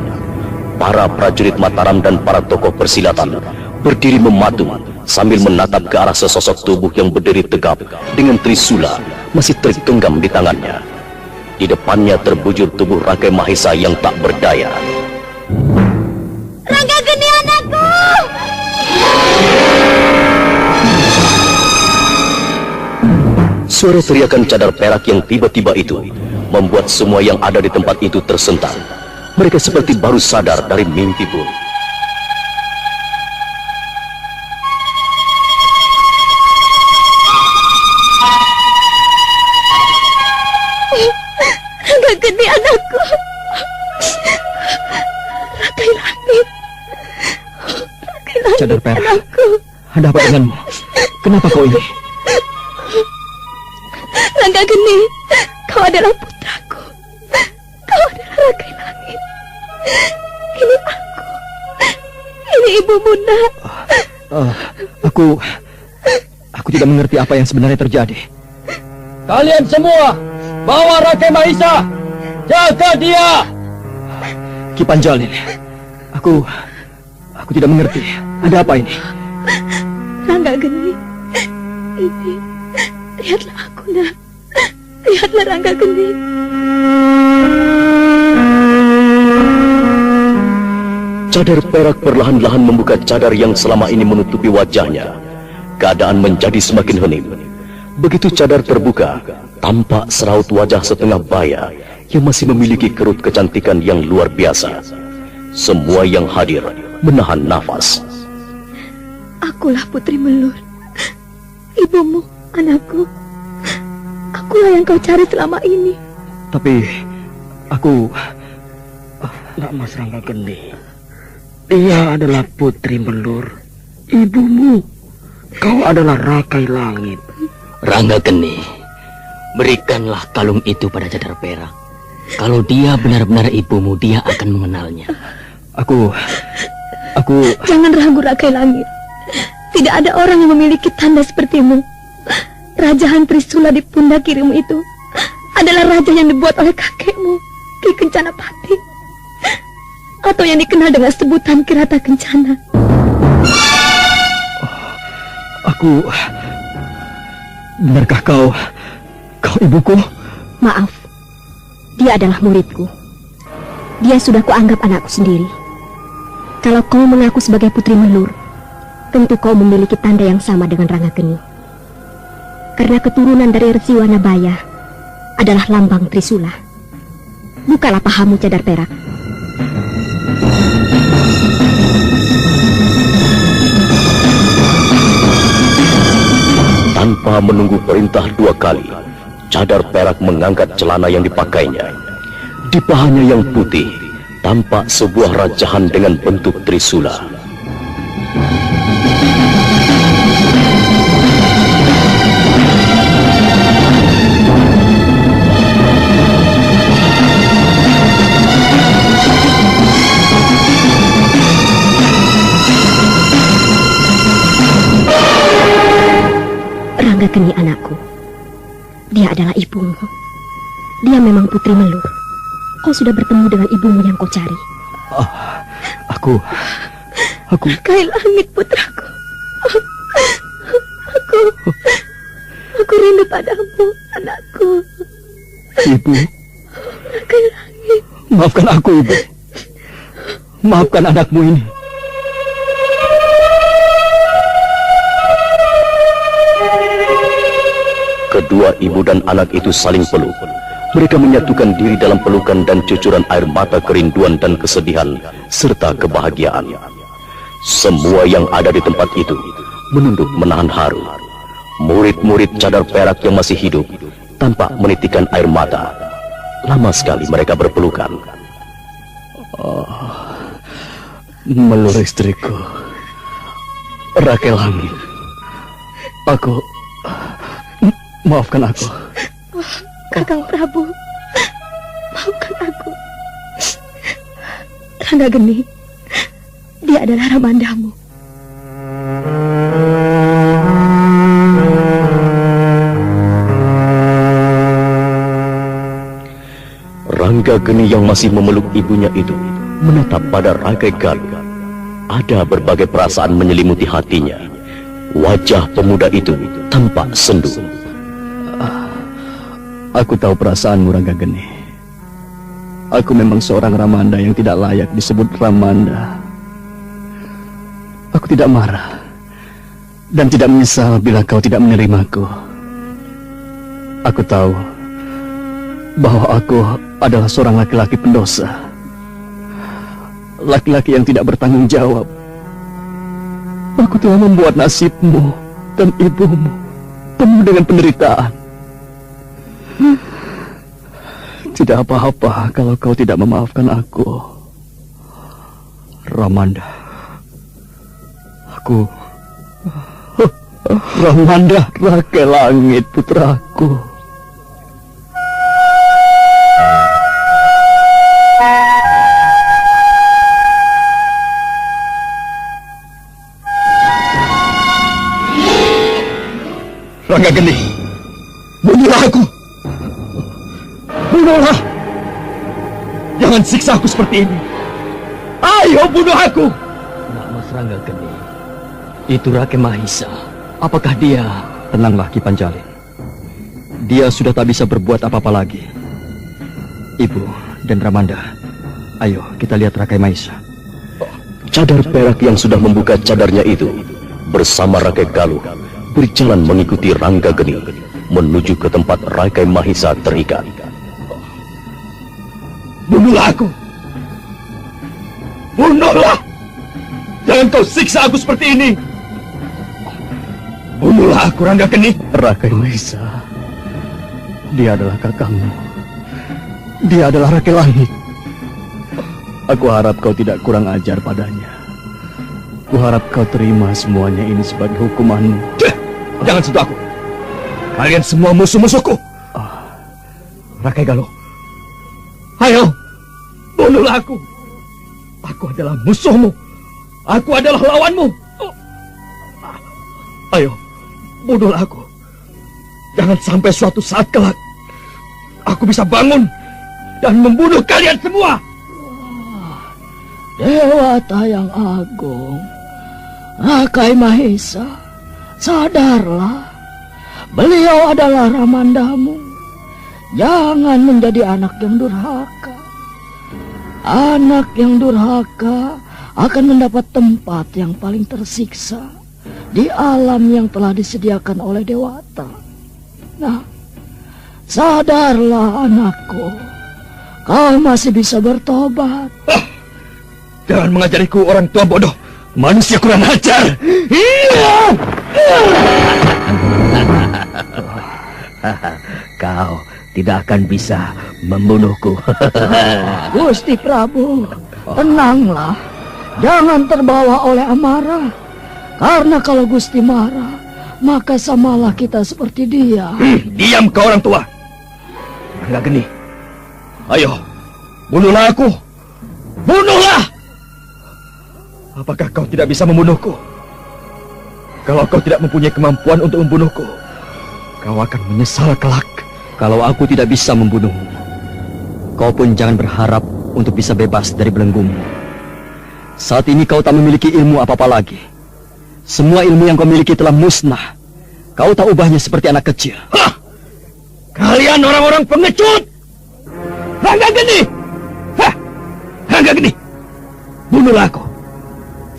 Para prajurit Mataram dan para tokoh persilatan berdiri mematung sambil menatap ke arah sesosok tubuh yang berdiri tegap dengan trisula masih tergenggam di tangannya. Di depannya terbujur tubuh Rakai Mahesa yang tak berdaya. Rangga Geni, anakku! Suara teriakan cadar perak yang tiba-tiba itu membuat semua yang ada di tempat itu tersentak. Mereka seperti baru sadar dari mimpi buruk. Rangga Geni, anakku! Rakai Langit! Rakai Langit, Cadar perak. anakku! Ada apa denganmu? Kenapa kau ini? Rangga Geni, kau adalah putraku. Kau adalah Rakai Langit. Ini aku. Ini ibumu, nak. Aku tidak mengerti apa yang sebenarnya terjadi. Kalian semua, bawa Rakai Mahesa. Jaga dia. Ki Panjalin, aku tidak mengerti. Ada apa ini? Rangga Geni, ini, lihatlah aku, nak. Lihatlah Rangga Geni. Cadar perak perlahan-lahan membuka cadar yang selama ini menutupi wajahnya. Keadaan menjadi semakin hening. Begitu cadar terbuka, tampak seraut wajah setengah baya yang masih memiliki kerut kecantikan yang luar biasa. Semua yang hadir menahan nafas. Akulah Putri Melur. Ibumu, anakku. Akulah yang kau cari selama ini. Tapi aku... Nak Mas Rangga Geni, dia adalah Putri Melur, ibumu. Kau adalah Rakai Langit. Rangga Geni, berikanlah kalung itu pada cadar perak. Kalau dia benar-benar ibumu, dia akan mengenalnya. Aku... Jangan ragu, Rakai Langit. Tidak ada orang yang memiliki tanda sepertimu. Rajahan Trisula di pundak kirimu itu adalah raja yang dibuat oleh kakekmu, Ki Kencana Pati, atau yang dikenal dengan sebutan Kirata Kencana. Benarkah kau ibuku? Maaf, dia adalah muridku. Dia sudah kuanggap anakku sendiri. Kalau kau mengaku sebagai putri Melur, tentu kau memiliki tanda yang sama dengan Ranggageni. Karena keturunan dari Resi Wanabaya adalah lambang Trisula. Bukalah pahamu, Cadar Perak. Tanpa menunggu perintah dua kali, Cadar Perak mengangkat celana yang dipakainya. Di pahanya yang putih, tampak sebuah rajahan dengan bentuk Trisula. Ranggageni anakku, dia adalah ibumu. Dia memang putri Melur. Kau sudah bertemu dengan ibumu yang kau cari. Aku Rakai Langit, putraku. Aku rindu padamu, anakku. Ibu, Rakai Langit. maafkan aku, Ibu. Maafkan anakmu ini. Kedua ibu dan anak itu saling peluk. Mereka menyatukan diri dalam pelukan dan cucuran air mata kerinduan dan kesedihan, serta kebahagiaan. Semua yang ada di tempat itu menunduk menahan haru. Murid-murid Cadar Perak yang masih hidup tampak menitikan air mata. Lama sekali mereka berpelukan. Melur istriku, Rakai Langit. Maafkan aku. Kakang Prabu, maafkan aku. Ranggageni, dia adalah Ramandamu. Ranggageni yang masih memeluk ibunya itu menatap pada Rakai Galuh. Ada berbagai perasaan menyelimuti hatinya. Wajah pemuda itu tampak sendu. Aku tahu perasaanmu, Ranggageni. Aku memang seorang Ramanda yang tidak layak disebut Ramanda. Aku tidak marah dan tidak menyesal bila kau tidak menerimaku. Aku tahu bahwa aku adalah seorang laki-laki pendosa. Laki-laki yang tidak bertanggung jawab. Aku telah membuat nasibmu dan ibumu penuh dengan penderitaan. Tidak apa-apa kalau kau tidak memaafkan aku, Ramanda. Ramanda, Rakai Langit, putraku. Ranggageni, bunuhlah aku. Bunuhlah. Jangan siksa aku seperti ini. Ayo bunuh aku. Nah, Mas Ranggageni, itu Rakai Mahisa. Apakah dia... Tenanglah, Ki Panjalin. Dia sudah tak bisa berbuat apa-apa lagi. Ibu dan Ramanda, ayo kita lihat Rakai Mahisa. Cadar Perak yang sudah membuka cadarnya itu bersama Rakai Galuh berjalan mengikuti Ranggageni menuju ke tempat Rakai Mahisa terikat. Bunuhlah aku. Bunuhlah. Jangan kau siksa aku seperti ini. Bunuhlah aku, Ranggageni. Rakai Mahisa, dia adalah kakangmu. Dia adalah Rakai Langit. Aku harap kau tidak kurang ajar padanya. Kuharap kau terima semuanya ini sebagai hukumanmu. Jangan sentuh aku. Kalian semua musuh-musuhku. Rakai Galuh, Ayo, bunuhlah aku. Aku adalah musuhmu. Aku adalah lawanmu. Ayo, bunuhlah aku. Jangan sampai suatu saat kelak aku bisa bangun dan membunuh kalian semua. Dewata yang agung, Rakai Mahesa, sadarlah. Beliau adalah Ramandamu. Jangan menjadi anak yang durhaka. Anak yang durhaka akan mendapat tempat yang paling tersiksa di alam yang telah disediakan oleh Dewata. Nah, sadarlah anakku. Kau masih bisa bertobat. Jangan mengajariku orang tua bodoh. Manusia kurang ajar. Kau tidak akan bisa membunuhku. Gusti Prabu, tenanglah. Jangan terbawa oleh amarah. Karena kalau Gusti marah, maka samalah kita seperti dia. Diam kau orang tua. Ranggageni, ayo, bunuhlah aku. Bunuhlah! Apakah kau tidak bisa membunuhku? Kalau kau tidak mempunyai kemampuan untuk membunuhku, kau akan menyesal kelak. Kalau aku tidak bisa membunuhmu, kau pun jangan berharap untuk bisa bebas dari belenggumu. Saat ini kau tak memiliki ilmu apa-apa lagi. Semua ilmu yang kau miliki telah musnah. Kau tak ubahnya seperti anak kecil. Hah! Kalian orang-orang pengecut! Ranggageni! Hah! Ranggageni! Bunuhlah aku!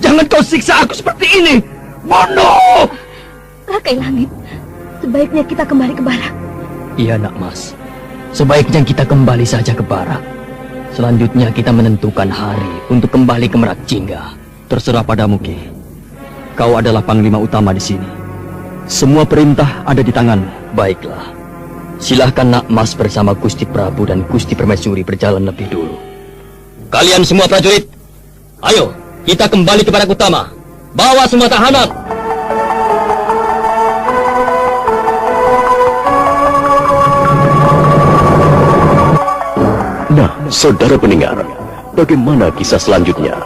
Jangan kau siksa aku seperti ini! Bunuh! Rakai Langit, sebaiknya kita kembali ke barak. Iya, Nak Mas. Sebaiknya kita kembali saja ke barak. Selanjutnya kita menentukan hari untuk kembali ke Merak Jingga. Terserah padamu, Ki. Kau adalah panglima utama di sini. Semua perintah ada di tanganmu. Baiklah. Silahkan Nak Mas bersama Gusti Prabu dan Gusti Permaisuri berjalan lebih dulu. Kalian semua prajurit, ayo kita kembali ke barak utama. Bawa semua tahanan. Nah, saudara pendengar, bagaimana kisah selanjutnya?